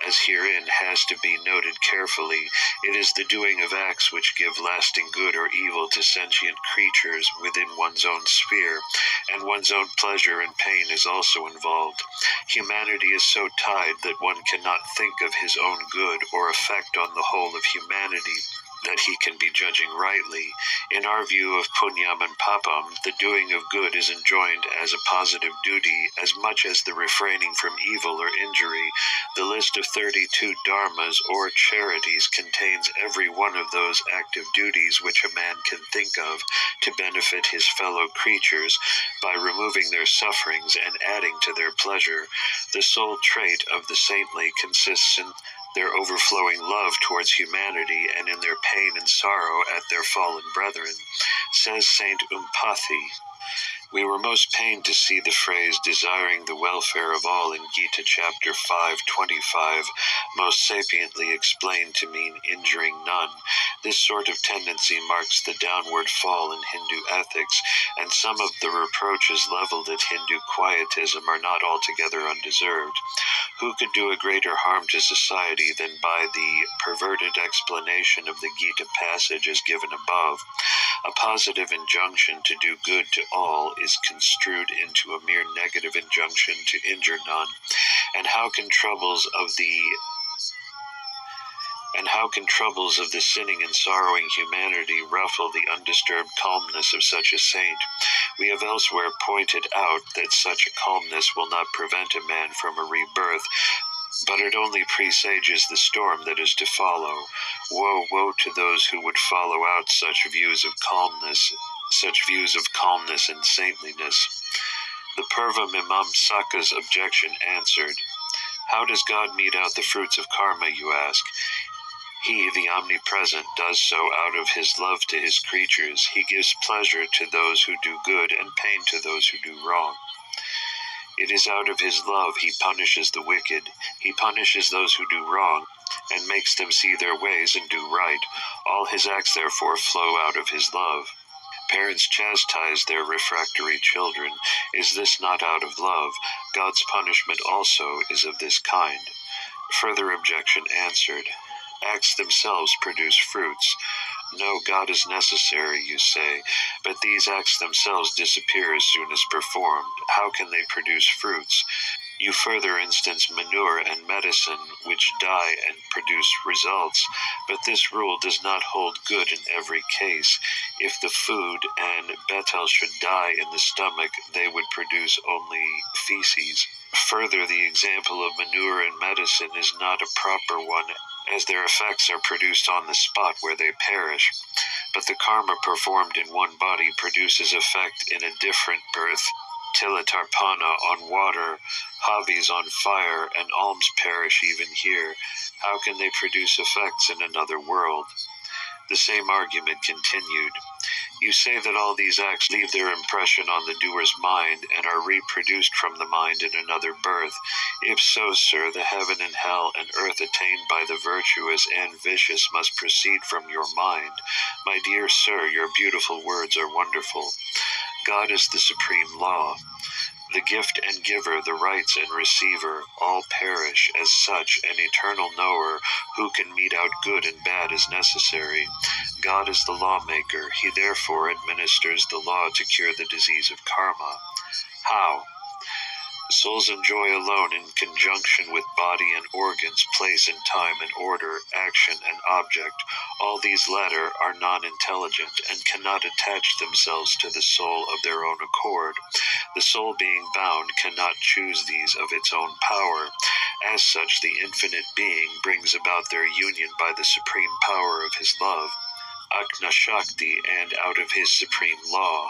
as herein has to be noted carefully. It is the doing of acts which give lasting good or evil to sentient creatures within one's own sphere, and one's own pleasure and pain is also involved. Humanity is so tied that one cannot think of his own good or effect on the whole of humanity that he can be judging rightly. In our view of punyam and papam, the doing of good is enjoined as a positive duty as much as the refraining from evil or injury. The list of 32 dharmas or charities contains every one of those active duties which a man can think of to benefit his fellow creatures by removing their sufferings and adding to their pleasure. The sole trait of the saintly consists in their overflowing love towards humanity and in their pain and sorrow at their fallen brethren. Says Saint Umpati, we were most pained to see the phrase desiring the welfare of all in Gita chapter 5:25 most sapiently explained to mean injuring none. This sort of tendency marks the downward fall in Hindu ethics, and some of the reproaches leveled at Hindu quietism are not altogether undeserved. Who could do a greater harm to society than by the perverted explanation of the Gita passage as given above? A positive injunction to do good to all is construed into a mere negative injunction to injure none. And how can troubles of the sinning and sorrowing humanity ruffle the undisturbed calmness of such a saint? We have elsewhere pointed out that such a calmness will not prevent a man from a rebirth, but it only presages the storm that is to follow. Woe, woe to those who would follow out such views of calmness and saintliness. The Purva Mimamsaka's objection answered, how does God mete out the fruits of karma, you ask? He, the omnipresent, does so out of his love to his creatures. He gives pleasure to those who do good and pain to those who do wrong. It is out of his love he punishes the wicked. He punishes those who do wrong and makes them see their ways and do right. All his acts, therefore, flow out of his love. Parents chastise their refractory children. Is this not out of love? God's punishment also is of this kind. Further objection answered. Acts themselves produce fruits. No, God is necessary, you say, but these acts themselves disappear as soon as performed. How can they produce fruits? You further instance manure and medicine, which die and produce results, but this rule does not hold good in every case. If the food and betel should die in the stomach, they would produce only feces. Further, the example of manure and medicine is not a proper one, as their effects are produced on the spot where they perish. But the karma performed in one body produces effect in a different birth. Tilatarpana on water, Havis on fire, and alms perish even here. How can they produce effects in another world? The same argument continued. You say that all these acts leave their impression on the doer's mind and are reproduced from the mind in another birth. If so, sir, the heaven and hell and earth attained by the virtuous and vicious must proceed from your mind. My dear sir, your beautiful words are wonderful. God is the supreme law. The gift and giver, the rights and receiver, all perish. As such, an eternal knower who can mete out good and bad is necessary. God is the lawmaker. He therefore administers the law to cure the disease of karma. How? Souls enjoy alone in conjunction with body and organs, place and time and order, action and object. All these latter are non-intelligent and cannot attach themselves to the soul of their own accord. The soul being bound cannot choose these of its own power. As such, the infinite being brings about their union by the supreme power of his love, Akna Shakti, and out of his supreme law.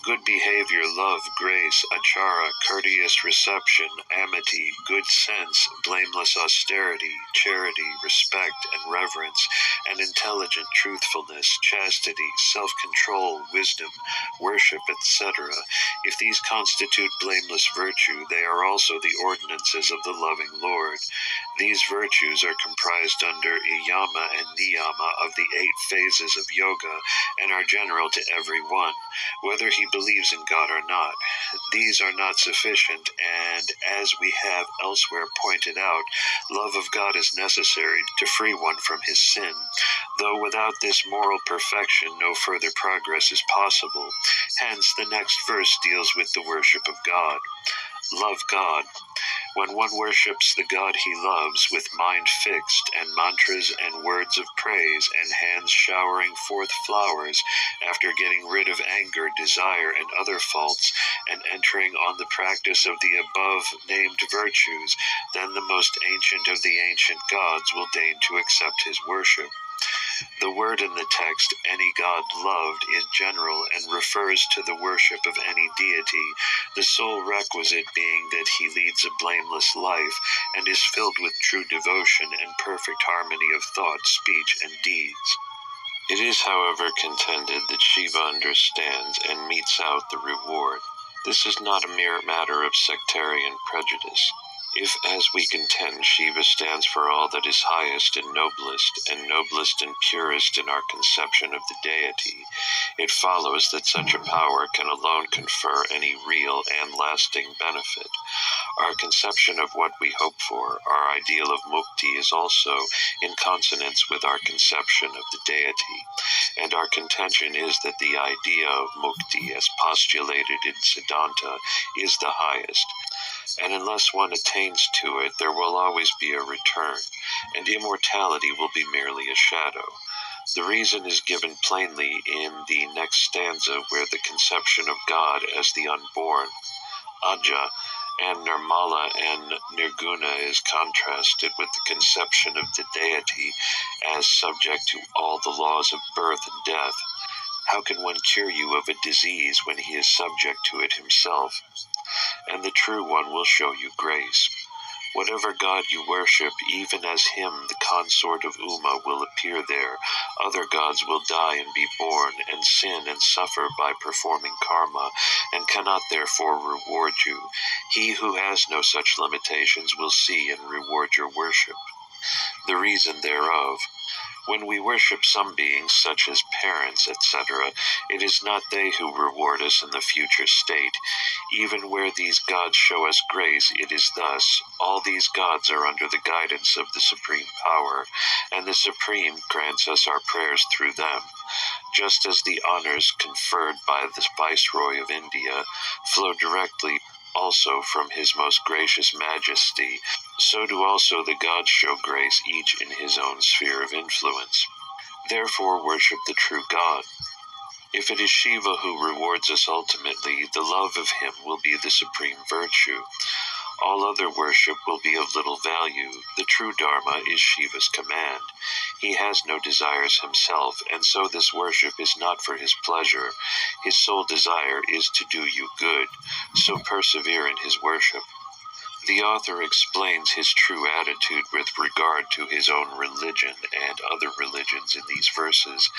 Good behavior, love, grace, achara, courteous reception, amity, good sense, blameless austerity, charity, respect, and reverence, and intelligent truthfulness, chastity, self-control, wisdom, worship, etc. If these constitute blameless virtue, they are also the ordinances of the loving Lord. These virtues are comprised under yama and niyama of the 8 phases of yoga, and are general to every one, whether he believes in God or not. These are not sufficient, and as we have elsewhere pointed out, love of God is necessary to free one from his sin, though without this moral perfection no further progress is possible. Hence, the next verse deals with the worship of God. Love God. When one worships the God he loves with mind fixed and mantras and words of praise and hands showering forth flowers after getting rid of anger, desire, and other faults and entering on the practice of the above-named virtues, then the most ancient of the ancient gods will deign to accept his worship. The word in the text, any god loved, is general and refers to the worship of any deity, the sole requisite being that he leads a blameless life and is filled with true devotion and perfect harmony of thought, speech, and deeds. It is, however, contended that Shiva understands and metes out the reward. This is not a mere matter of sectarian prejudice. If, as we contend, Shiva stands for all that is highest and noblest and purest in our conception of the deity, it follows that such a power can alone confer any real and lasting benefit. Our conception of what we hope for, our ideal of mukti, is also in consonance with our conception of the deity, and our contention is that the idea of mukti, as postulated in Siddhanta, is the highest. And unless one attains to it, there will always be a return, and immortality will be merely a shadow. The reason is given plainly in the next stanza, where the conception of God as the unborn, Aja, and Nirmala and Nirguna is contrasted with the conception of the deity as subject to all the laws of birth and death. How can one cure you of a disease when he is subject to it himself? And the true one will show you grace. Whatever god you worship, even as him, the consort of Uma, will appear there. Other gods will die and be born, and sin and suffer by performing karma, and cannot therefore reward you. He who has no such limitations will see and reward your worship. The reason thereof. When we worship some beings, such as parents, etc., it is not they who reward us in the future state. Even where these gods show us grace, it is thus. All these gods are under the guidance of the Supreme Power, and the Supreme grants us our prayers through them. Just as the honors conferred by the Viceroy of India flow directly also from His Most Gracious Majesty, so do also the gods show grace, each in his own sphere of influence. Therefore worship the true God. If it is Shiva who rewards us ultimately, the love of him will be the supreme virtue. All other worship will be of little value. The true Dharma is Shiva's command. He has no desires himself, and so this worship is not for his pleasure. His sole desire is to do you good, so persevere in his worship. The author explains his true attitude with regard to his own religion and other religions in these verses.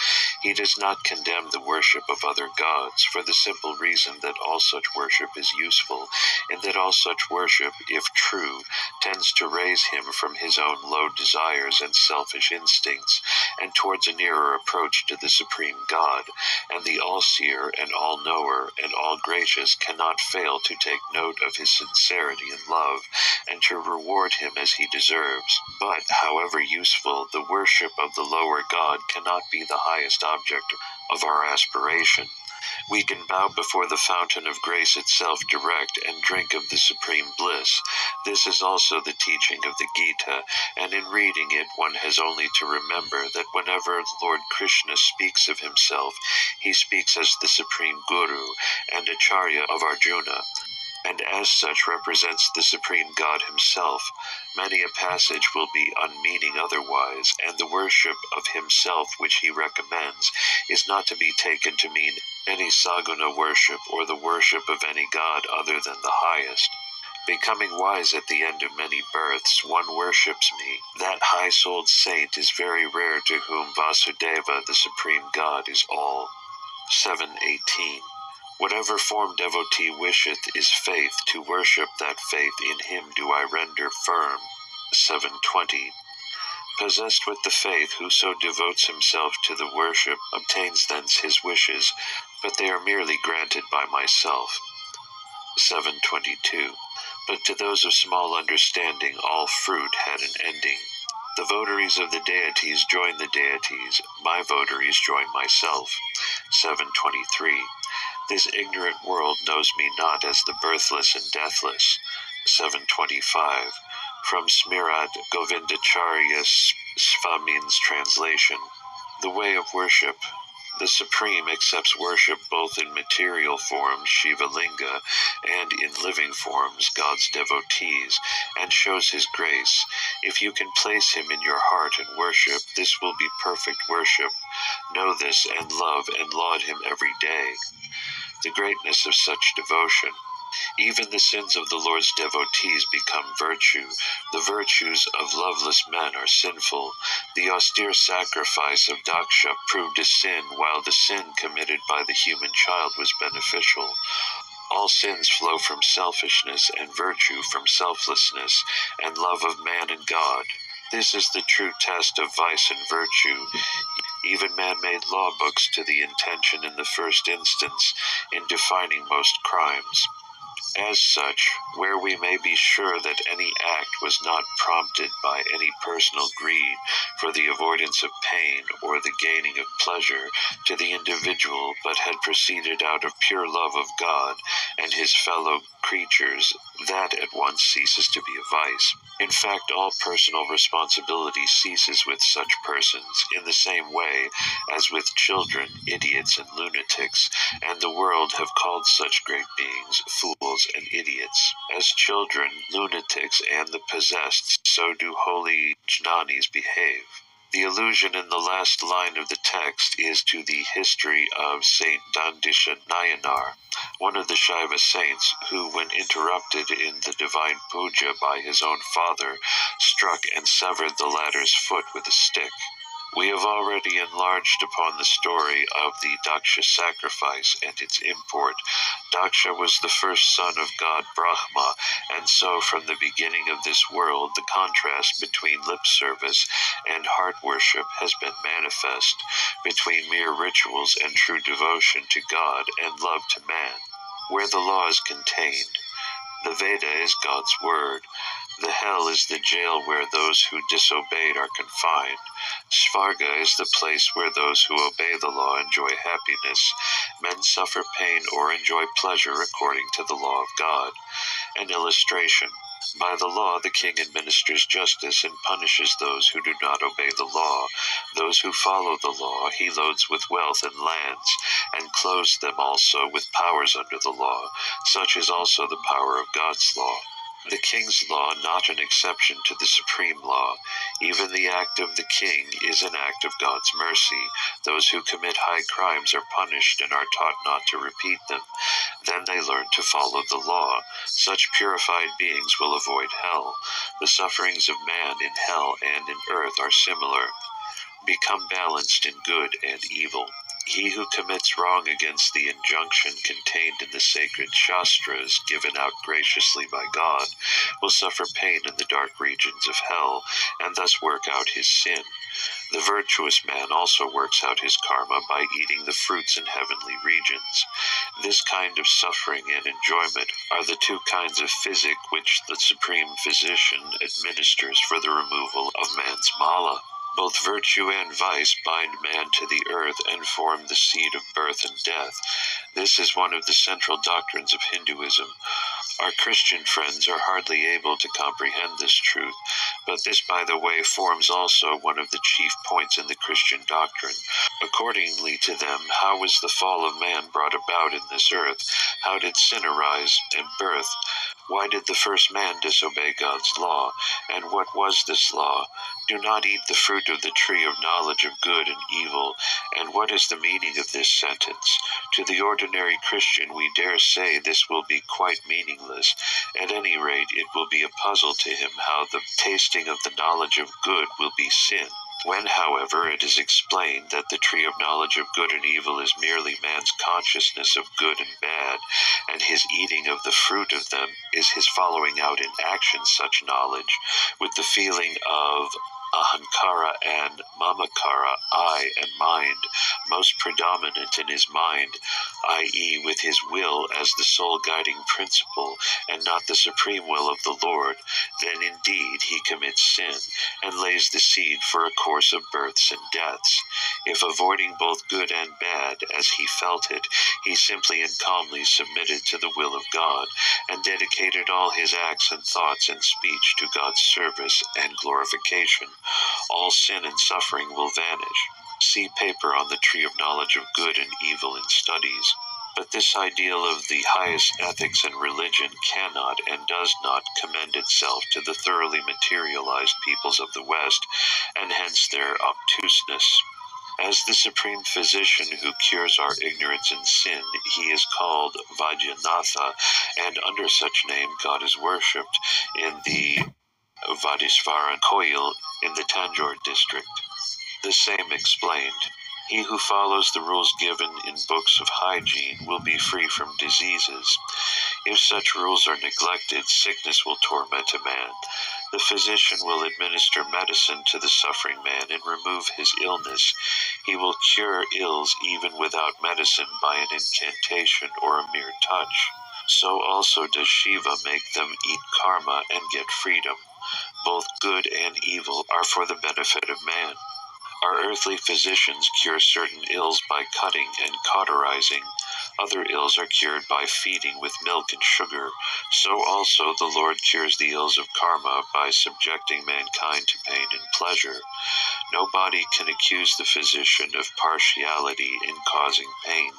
He does not condemn the worship of other gods, for the simple reason that all such worship is useful, and that all such worship, if true, tends to raise him from his own low desires and selfish instincts, and towards a nearer approach to the Supreme God, and the all-seer and all-knower and all-gracious cannot fail to take note of his sincerity and love, and to reward him as he deserves. But, however useful, the worship of the lower God cannot be the highest object of our aspiration. We can bow before the fountain of grace itself direct and drink of the supreme bliss. This is also the teaching of the Gita, and in reading it one has only to remember that whenever Lord Krishna speaks of himself, he speaks as the supreme Guru and Acharya of Arjuna. and as such represents the Supreme God himself. Many a passage will be unmeaning otherwise, and the worship of himself which he recommends is not to be taken to mean any saguna worship or the worship of any god other than the highest. Becoming wise at the end of many births, one worships me. That high-souled saint is very rare to whom Vasudeva, the Supreme God, is all. 7:18. Whatever form devotee wisheth is faith. To worship that faith in him do I render firm. 7:20. Possessed with the faith, whoso devotes himself to the worship obtains thence his wishes, but they are merely granted by myself. 7:22. But to those of small understanding all fruit had an ending. The votaries of the deities join the deities, my votaries join myself. 7:23. This ignorant world knows me not as the birthless and deathless. 7:25. From Smirat Govindacharya Svamin's translation. The way of worship. The Supreme accepts worship both in material forms, Shiva Linga, and in living forms, God's devotees, and shows his grace. If you can place him in your heart and worship, this will be perfect worship. Know this and love and laud him every day. The greatness of such devotion. Even the sins of the Lord's devotees become virtue. The virtues of loveless men are sinful. The austere sacrifice of Daksha proved a sin, while the sin committed by the human child was beneficial. All sins flow from selfishness, and virtue from selflessness, and love of man and God. This is the true test of vice and virtue. Even man-made law books to the intention in the first instance in defining most crimes. As such, where we may be sure that any act was not prompted by any personal greed for the avoidance of pain or the gaining of pleasure to the individual, but had proceeded out of pure love of God and his fellow creatures, that at once ceases to be a vice. In fact, all personal responsibility ceases with such persons, in the same way as with children, idiots, and lunatics, and the world have called such great beings fools and idiots. As children, lunatics, and the possessed, so do holy jnanis behave. The allusion in the last line of the text is to the history of Saint Dandisha Nayanar, one of the Shaiva saints, who, when interrupted in the divine puja by his own father, struck and severed the latter's foot with a stick. We have already enlarged upon the story of the Daksha sacrifice and its import. Daksha was the first son of God Brahma, and so from the beginning of this world the contrast between lip service and heart worship has been manifest, between mere rituals and true devotion to God and love to man. Where the law is contained, the Veda is God's word. The hell is the jail where those who disobeyed are confined. Svarga is the place where those who obey the law enjoy happiness. Men suffer pain or enjoy pleasure according to the law of God. An illustration. By the law, the king administers justice and punishes those who do not obey the law. Those who follow the law he loads with wealth and lands, and clothes them also with powers under the law. Such is also the power of God's law. The king's law not an exception to the supreme law. Even the act of the king is an act of God's mercy. Those who commit high crimes are punished and are taught not to repeat them. Then they learn to follow the law. Such purified beings will avoid hell. The sufferings of man in hell and in earth are similar. Become balanced in good and evil. He who commits wrong against the injunction contained in the sacred Shastras, given out graciously by God, will suffer pain in the dark regions of hell, and thus work out his sin. The virtuous man also works out his karma by eating the fruits in heavenly regions. This kind of suffering and enjoyment are the two kinds of physic which the Supreme Physician administers for the removal of man's mala. Both virtue and vice bind man to the earth and form the seed of birth and death. This is one of the central doctrines of Hinduism. Our Christian friends are hardly able to comprehend this truth, but this, by the way, forms also one of the chief points in the Christian doctrine. Accordingly to them, how was the fall of man brought about in this earth? How did sin arise and birth? Why did the first man disobey God's law? And what was this law? Do not eat the fruit of the tree of knowledge of good and evil. And what is the meaning of this sentence? To the ordinary Christian, we dare say this will be quite meaningless. At any rate, it will be a puzzle to him how the tasting of the knowledge of good will be sin. When, however, it is explained that the tree of knowledge of good and evil is merely man's consciousness of good and bad, and his eating of the fruit of them is his following out in action such knowledge, with the feeling of ahankara and mamakara, I and mind, most predominant in his mind, i.e. with his will as the sole guiding principle, and not the supreme will of the Lord, then indeed he commits sin, and lays the seed for a course of births and deaths. If avoiding both good and bad, as he felt it, he simply and calmly submitted to the will of God, and dedicated all his acts and thoughts and speech to God's service and glorification, all sin and suffering will vanish. See paper on the tree of knowledge of good and evil in studies. But this ideal of the highest ethics and religion cannot and does not commend itself to the thoroughly materialized peoples of the West, and hence their obtuseness. As the supreme physician who cures our ignorance and sin, he is called Vaidyanatha, and under such name God is worshipped in the Vadisvaran Koil in the Tanjore district. The same explained. He who follows the rules given in books of hygiene will be free from diseases. If such rules are neglected, sickness will torment a man. The physician will administer medicine to the suffering man and remove his illness. He will cure ills even without medicine by an incantation or a mere touch. So also does Shiva make them eat karma and get freedom. Both good and evil are for the benefit of man. Our earthly physicians cure certain ills by cutting and cauterizing. Other ills are cured by feeding with milk and sugar. So also the Lord cures the ills of karma by subjecting mankind to pain and pleasure. Nobody can accuse the physician of partiality in causing pain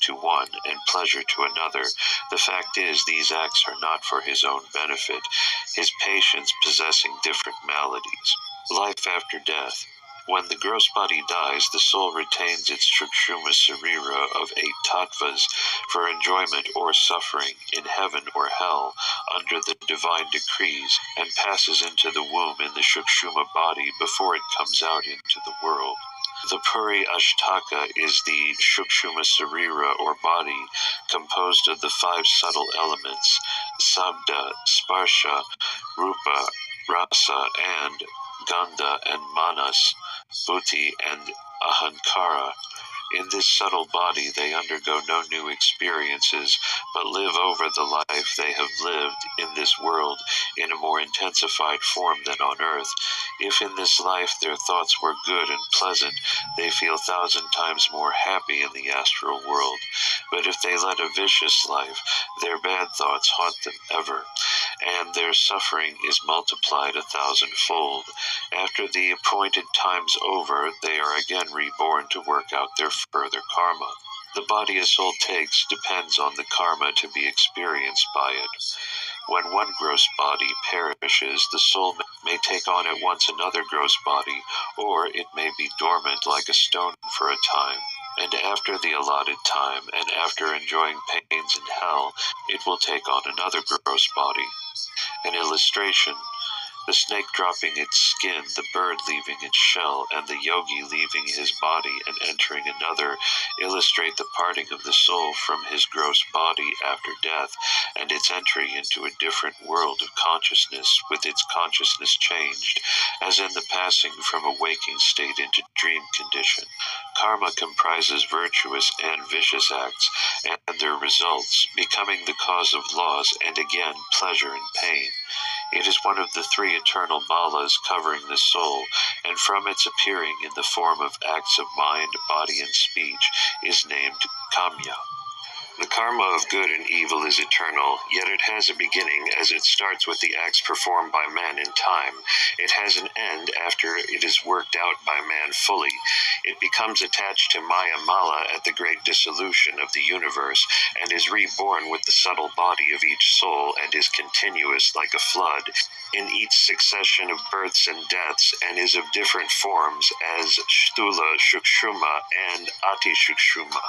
to one and pleasure to another. The fact is, these acts are not for his own benefit, his patients possessing different maladies. Life after death. When the gross body dies, the soul retains its Shukshuma Sarira of 8 tattvas for enjoyment or suffering in heaven or hell under the divine decrees, and passes into the womb in the Shukshuma body before it comes out into the world. The Puri Ashtaka is the Shukshuma Sarira or body, composed of the 5 subtle elements, Sabda, Sparsha, Rupa, Rasa, and Gandha and Manas, Buddhi and Ahankara. In this subtle body they undergo no new experiences, but live over the life they have lived in this world in a more intensified form than on earth. If in this life their thoughts were good and pleasant, they feel 1,000 times more happy in the astral world. But if they led a vicious life, their bad thoughts haunt them ever, and their suffering is multiplied 1,000-fold. After the appointed time's over, they are again reborn to work out their further karma. The body a soul takes depends on the karma to be experienced by it. When one gross body perishes, the soul may take on at once another gross body, or it may be dormant like a stone for a time. And after the allotted time, and after enjoying pains in hell, it will take on another gross body. An illustration: the snake dropping its skin, the bird leaving its shell, and the yogi leaving his body and entering another illustrate the parting of the soul from his gross body after death, and its entry into a different world of consciousness, with its consciousness changed, as in the passing from a waking state into dream condition. Karma comprises virtuous and vicious acts, and their results, becoming the cause of loss and again pleasure and pain. It is one of the 3 eternal malas covering the soul, and from its appearing in the form of acts of mind, body, and speech, is named kamya. The karma of good and evil is eternal, yet it has a beginning as it starts with the acts performed by man in time. It has an end after it is worked out by man fully. It becomes attached to Maya Mala at the great dissolution of the universe, and is reborn with the subtle body of each soul, and is continuous like a flood in each succession of births and deaths, and is of different forms as Sthula Shukshuma and Ati Shukshuma,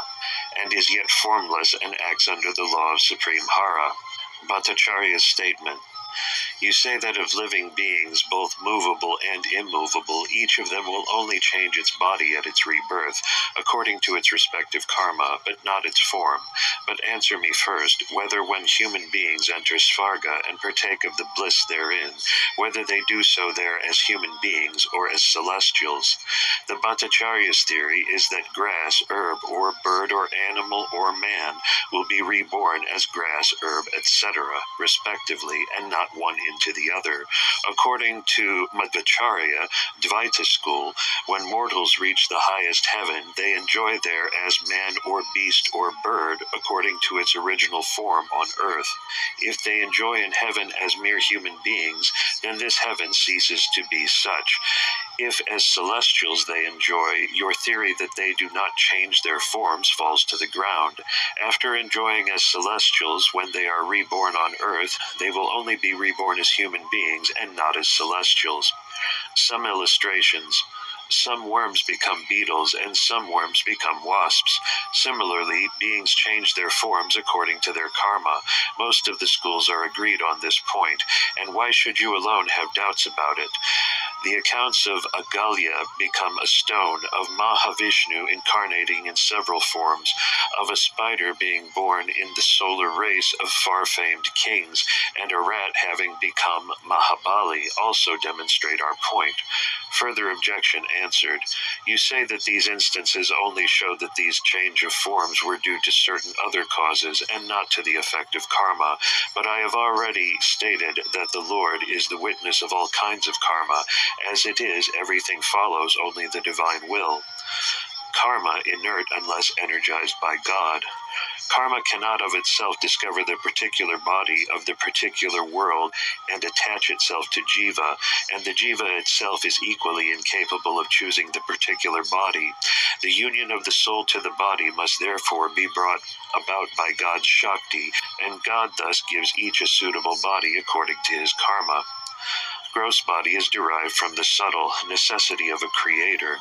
and is yet formless and acts under the law of supreme Hara. Bhattacharya's statement. You say that of living beings, both movable and immovable, each of them will only change its body at its rebirth, according to its respective karma, but not its form. But answer me first, whether when human beings enter Svarga and partake of the bliss therein, whether they do so there as human beings or as celestials. The Bhattacharya's theory is that grass, herb, or bird or animal or man will be reborn as grass, herb, etc., respectively, and not one into the other. According to Madhvacharya, Dvaita school, when mortals reach the highest heaven, they enjoy there as man or beast or bird, according to its original form on earth. If they enjoy in heaven as mere human beings, then this heaven ceases to be such. If as celestials they enjoy, your theory that they do not change their forms falls to the ground. After enjoying as celestials, when they are reborn on earth, they will only be reborn as human beings and not as celestials. Some illustrations. Some worms become beetles and some worms become wasps. Similarly, beings change their forms according to their karma. Most of the schools are agreed on this point, and why should you alone have doubts about it? The accounts of Agalya become a stone, of Mahavishnu incarnating in several forms, of a spider being born in the solar race of far-famed kings, and a rat having become Mahabali also demonstrate our point. Further objection answered. You say that these instances only show that these change of forms were due to certain other causes and not to the effect of karma, but I have already stated that the Lord is the witness of all kinds of karma. As it is, everything follows only the divine will. Karma inert unless energized by God. Karma cannot of itself discover the particular body of the particular world and attach itself to jiva, and the jiva itself is equally incapable of choosing the particular body. The union of the soul to the body must therefore be brought about by God's Shakti, and God thus gives each a suitable body according to his karma. Gross body is derived from the subtle necessity of a creator.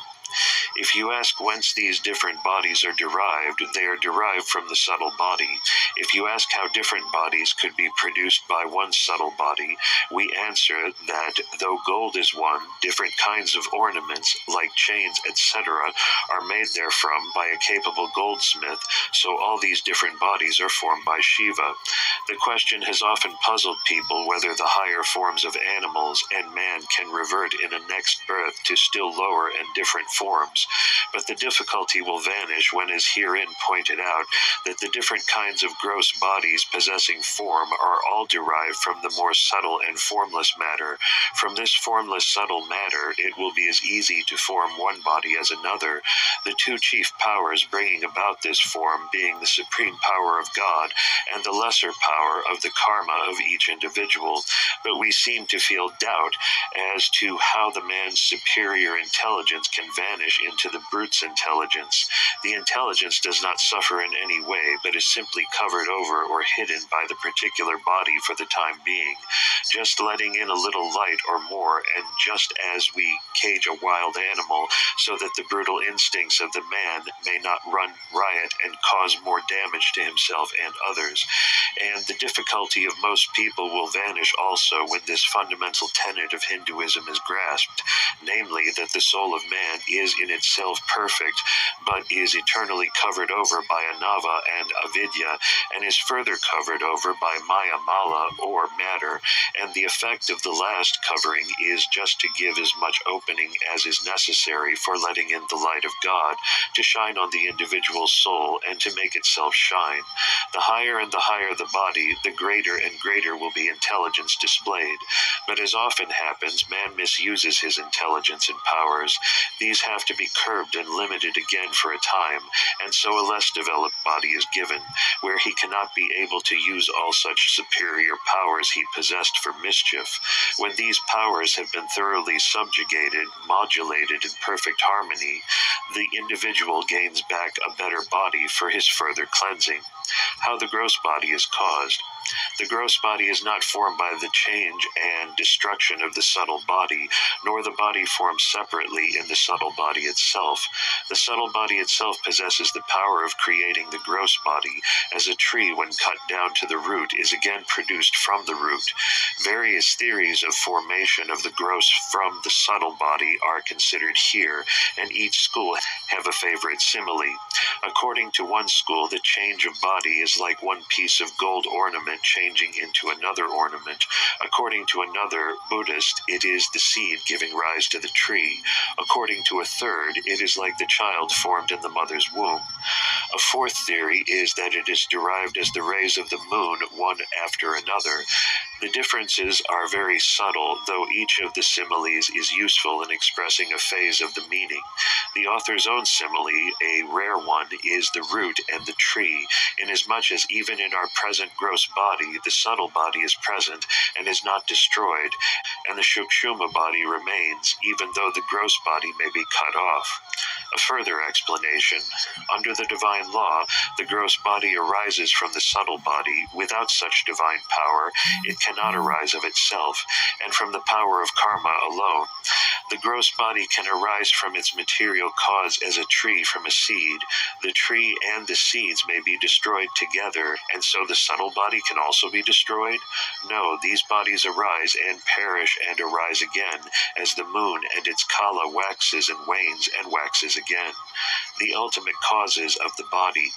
If you ask whence these different bodies are derived, they are derived from the subtle body. If you ask how different bodies could be produced by one subtle body, we answer that though gold is one, different kinds of ornaments, like chains, etc., are made therefrom by a capable goldsmith, so all these different bodies are formed by Shiva. The question has often puzzled people whether the higher forms of animals and man can revert in a next birth to still lower and different forms, but the difficulty will vanish when is herein pointed out that the different kinds of gross bodies possessing form are all derived from the more subtle and formless matter. From this formless subtle matter it will be as easy to form one body as another, the two chief powers bringing about this form being the supreme power of God and the lesser power of the karma of each individual. But we seem to feel doubt as to how the man's superior intelligence can vanish into the brute's intelligence. The intelligence does not suffer in any way, but is simply covered over or hidden by the particular body for the time being, just letting in a little light or more, and just as we cage a wild animal so that the brutal instincts of the man may not run riot and cause more damage to himself and others. And the difficulty of most people will vanish also when this fundamental tenet of Hinduism is grasped, namely that the soul of man is in itself perfect, but is eternally covered over by anava and avidya, and is further covered over by maya mala, or matter, and the effect of the last covering is just to give as much opening as is necessary for letting in the light of God to shine on the individual soul and to make itself shine. The higher and the higher the body, the greater and greater will be intelligence displayed. But as often happens, man misuses his intelligence and powers. These have to be curbed and limited again for a time, and so a less developed body is given, where he cannot be able to use all such superior powers he possessed for mischief. When these powers have been thoroughly subjugated, modulated in perfect harmony, the individual gains back a better body for his further cleansing. How the gross body is caused. The gross body is not formed by the change and destruction of the subtle body, nor the body formed separately in the subtle body itself. The subtle body itself possesses the power of creating the gross body, as a tree, when cut down to the root, is again produced from the root. Various theories of formation of the gross from the subtle body are considered here, and each school have a favorite simile. According to one school, the change of body is like one piece of gold ornament changing into another ornament. According to another Buddhist, it is the seed giving rise to the tree. According to a third, it is like the child formed in the mother's womb. A fourth theory is that it is derived as the rays of the moon, one after another. The differences are very subtle, though each of the similes is useful in expressing a phase of the meaning. The author's own simile, a rare one, is the root and the tree, inasmuch as even in our present gross body, the subtle body is present and is not destroyed, and the Sukshuma body remains, even though the gross body may be cut off. A further explanation. Under the divine law, the gross body arises from the subtle body. Without such divine power, it cannot arise of itself, and from the power of karma alone. The gross body can arise from its material cause as a tree from a seed. The tree and the seeds may be destroyed together, and so the subtle body can also be destroyed? No, these bodies arise and perish and arise again, as the moon and its kala waxes and wanes and waxes again. The ultimate causes of the body.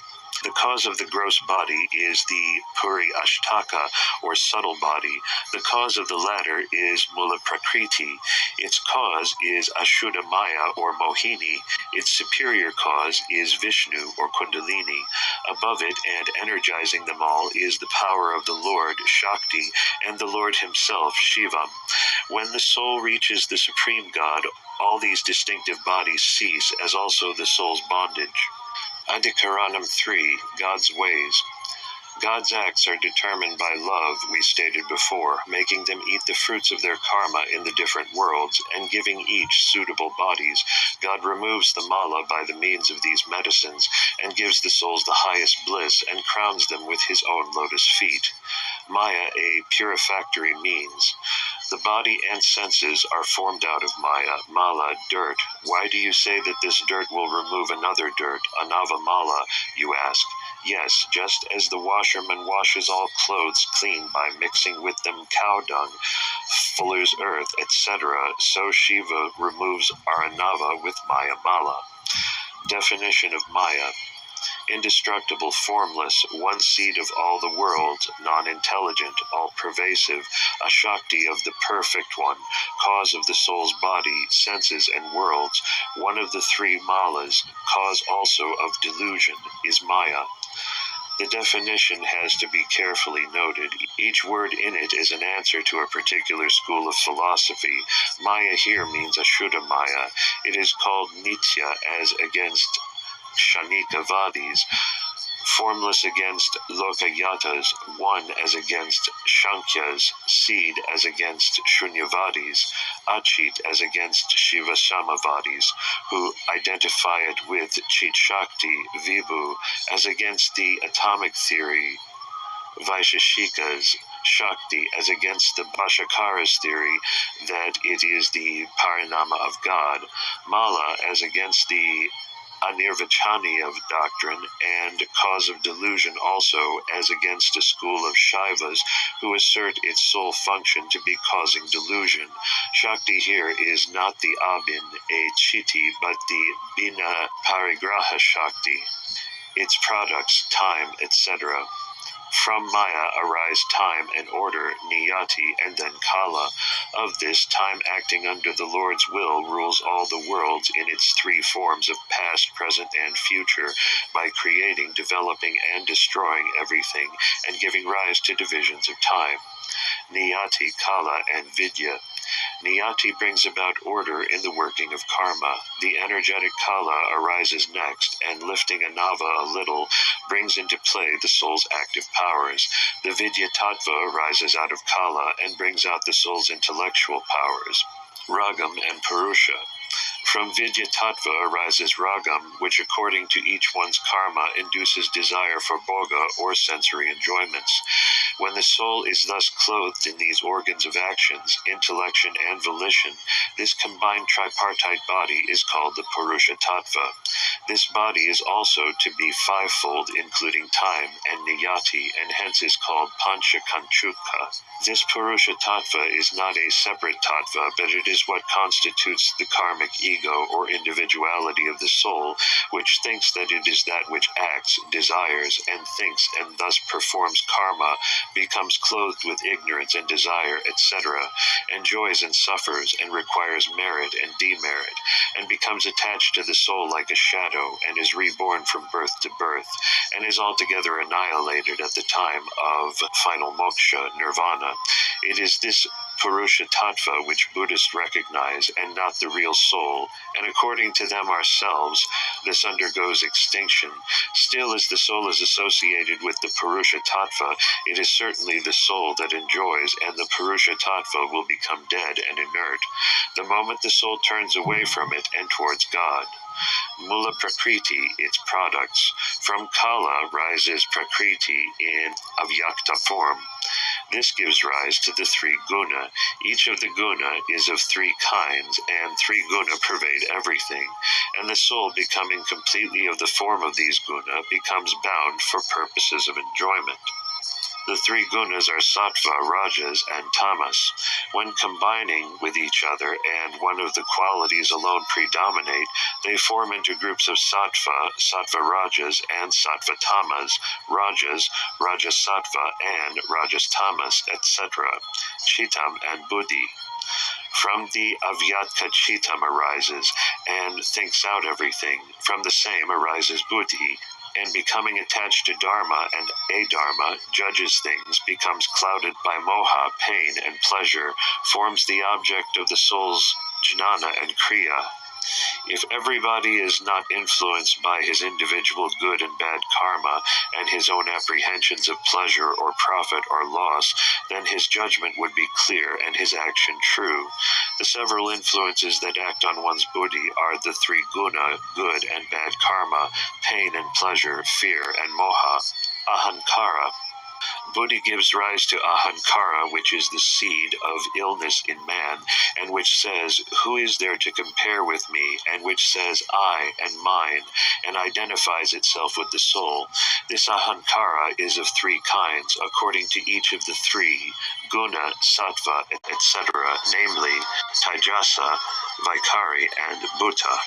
The cause of the gross body is the Puri Ashtaka, or subtle body. The cause of the latter is Mula Prakriti. Its cause is Ashuddha Maya, or Mohini. Its superior cause is Vishnu, or Kundalini. Above it, and energizing them all, is the power of the Lord, Shakti, and the Lord himself, Shiva. When the soul reaches the Supreme God, all these distinctive bodies cease, as also the soul's bondage. Adhikaranam 3, God's Ways. God's acts are determined by love, we stated before, making them eat the fruits of their karma in the different worlds, and giving each suitable bodies. God removes the mala by the means of these medicines, and gives the souls the highest bliss, and crowns them with his own lotus feet. Maya, a purifactory means. The body and senses are formed out of Maya, mala, dirt. Why do you say that this dirt will remove another dirt, anava mala, you ask? Yes, just as the washerman washes all clothes clean by mixing with them cow dung, fuller's earth, etc., so Shiva removes our anava with Maya mala. Definition of Maya. Indestructible, formless, one seed of all the worlds, non-intelligent, all-pervasive, a Shakti of the perfect one, cause of the soul's body, senses, and worlds, one of the three malas, cause also of delusion, is Maya. The definition has to be carefully noted. Each word in it is an answer to a particular school of philosophy. Maya here means Ashuddha Maya. It is called Nitya as against Shanikavadis, formless against Lokayatas, one as against Shankyas, seed as against Shunyavadis, Achit as against Shivasamavadis, who identify it with Chit Shakti, Vibhu, as against the atomic theory, Vaisheshikas, Shakti, as against the Bhaskara's theory that it is the Parinama of God, Mala as against the Anirvachaniya doctrine, and cause of delusion also as against a school of Shaivas who assert its sole function to be causing delusion. Shakti here is not the Abin, a Chiti, but the Bina Parigraha Shakti, its products, time, etc. From Maya arise time and order, niyati, and then kala. Of this, time acting under the Lord's will rules all the worlds in its three forms of past, present, and future, by creating, developing, and destroying everything, and giving rise to divisions of time. Niyati, kala, and vidya. Niyati brings about order in the working of karma. The energetic kala arises next, and lifting a nava a little, brings into play the soul's active powers. The vidya tattva arises out of kala and brings out the soul's intellectual powers. Ragam and Purusha. From Vidya Tattva arises Ragam, which according to each one's karma induces desire for bhoga or sensory enjoyments. When the soul is thus clothed in these organs of actions, intellection and volition, this combined tripartite body is called the Purusha Tattva. This body is also to be fivefold, including time and niyati, and hence is called Panchakanchuka. This Purusha Tattva is not a separate tattva, but it is what constitutes the karmic ego or individuality of the soul, which thinks that it is that which acts, desires, and thinks, and thus performs karma, becomes clothed with ignorance and desire, etc., enjoys and suffers, and requires merit and demerit, and becomes attached to the soul like a shadow, and is reborn from birth to birth, and is altogether annihilated at the time of final moksha, nirvana. It is this Purusha Tattva which Buddhists recognize, and not the real soul, and according to them ourselves, this undergoes extinction. Still, as the soul is associated with the Purusha Tattva, it is certainly the soul that enjoys, and the Purusha Tattva will become dead and inert the moment the soul turns away from it and towards God. Mula Prakriti, its products. From Kala rises Prakriti in avyakta form. This gives rise to the three guna. Each of the guna is of three kinds, and three guna pervade everything, and the soul, becoming completely of the form of these guna, becomes bound for purposes of enjoyment. The three gunas are sattva, rajas, and tamas. When combining with each other and one of the qualities alone predominate, they form into groups of sattva, sattva rajas, and sattva tamas, rajas, rajas sattva, and rajas tamas, etc. Chitam and buddhi. From the avyatka chitam arises, and thinks out everything. From the same arises buddhi, and becoming attached to dharma and adharma, judges things, becomes clouded by moha, pain, and pleasure, forms the object of the soul's jnana and kriya. If everybody is not influenced by his individual good and bad karma and his own apprehensions of pleasure or profit or loss, then his judgment would be clear and his action true. The several influences that act on one's buddhi are the three guna, good and bad karma, pain and pleasure, fear and moha, ahankara. Buddhi gives rise to ahankara, which is the seed of illness in man, and which says, "Who is there to compare with me?" and which says, "I and mine," and identifies itself with the soul. This ahankara is of three kinds, according to each of the three, guna, sattva, etc., namely, taijasa, vaikari, and bhuta.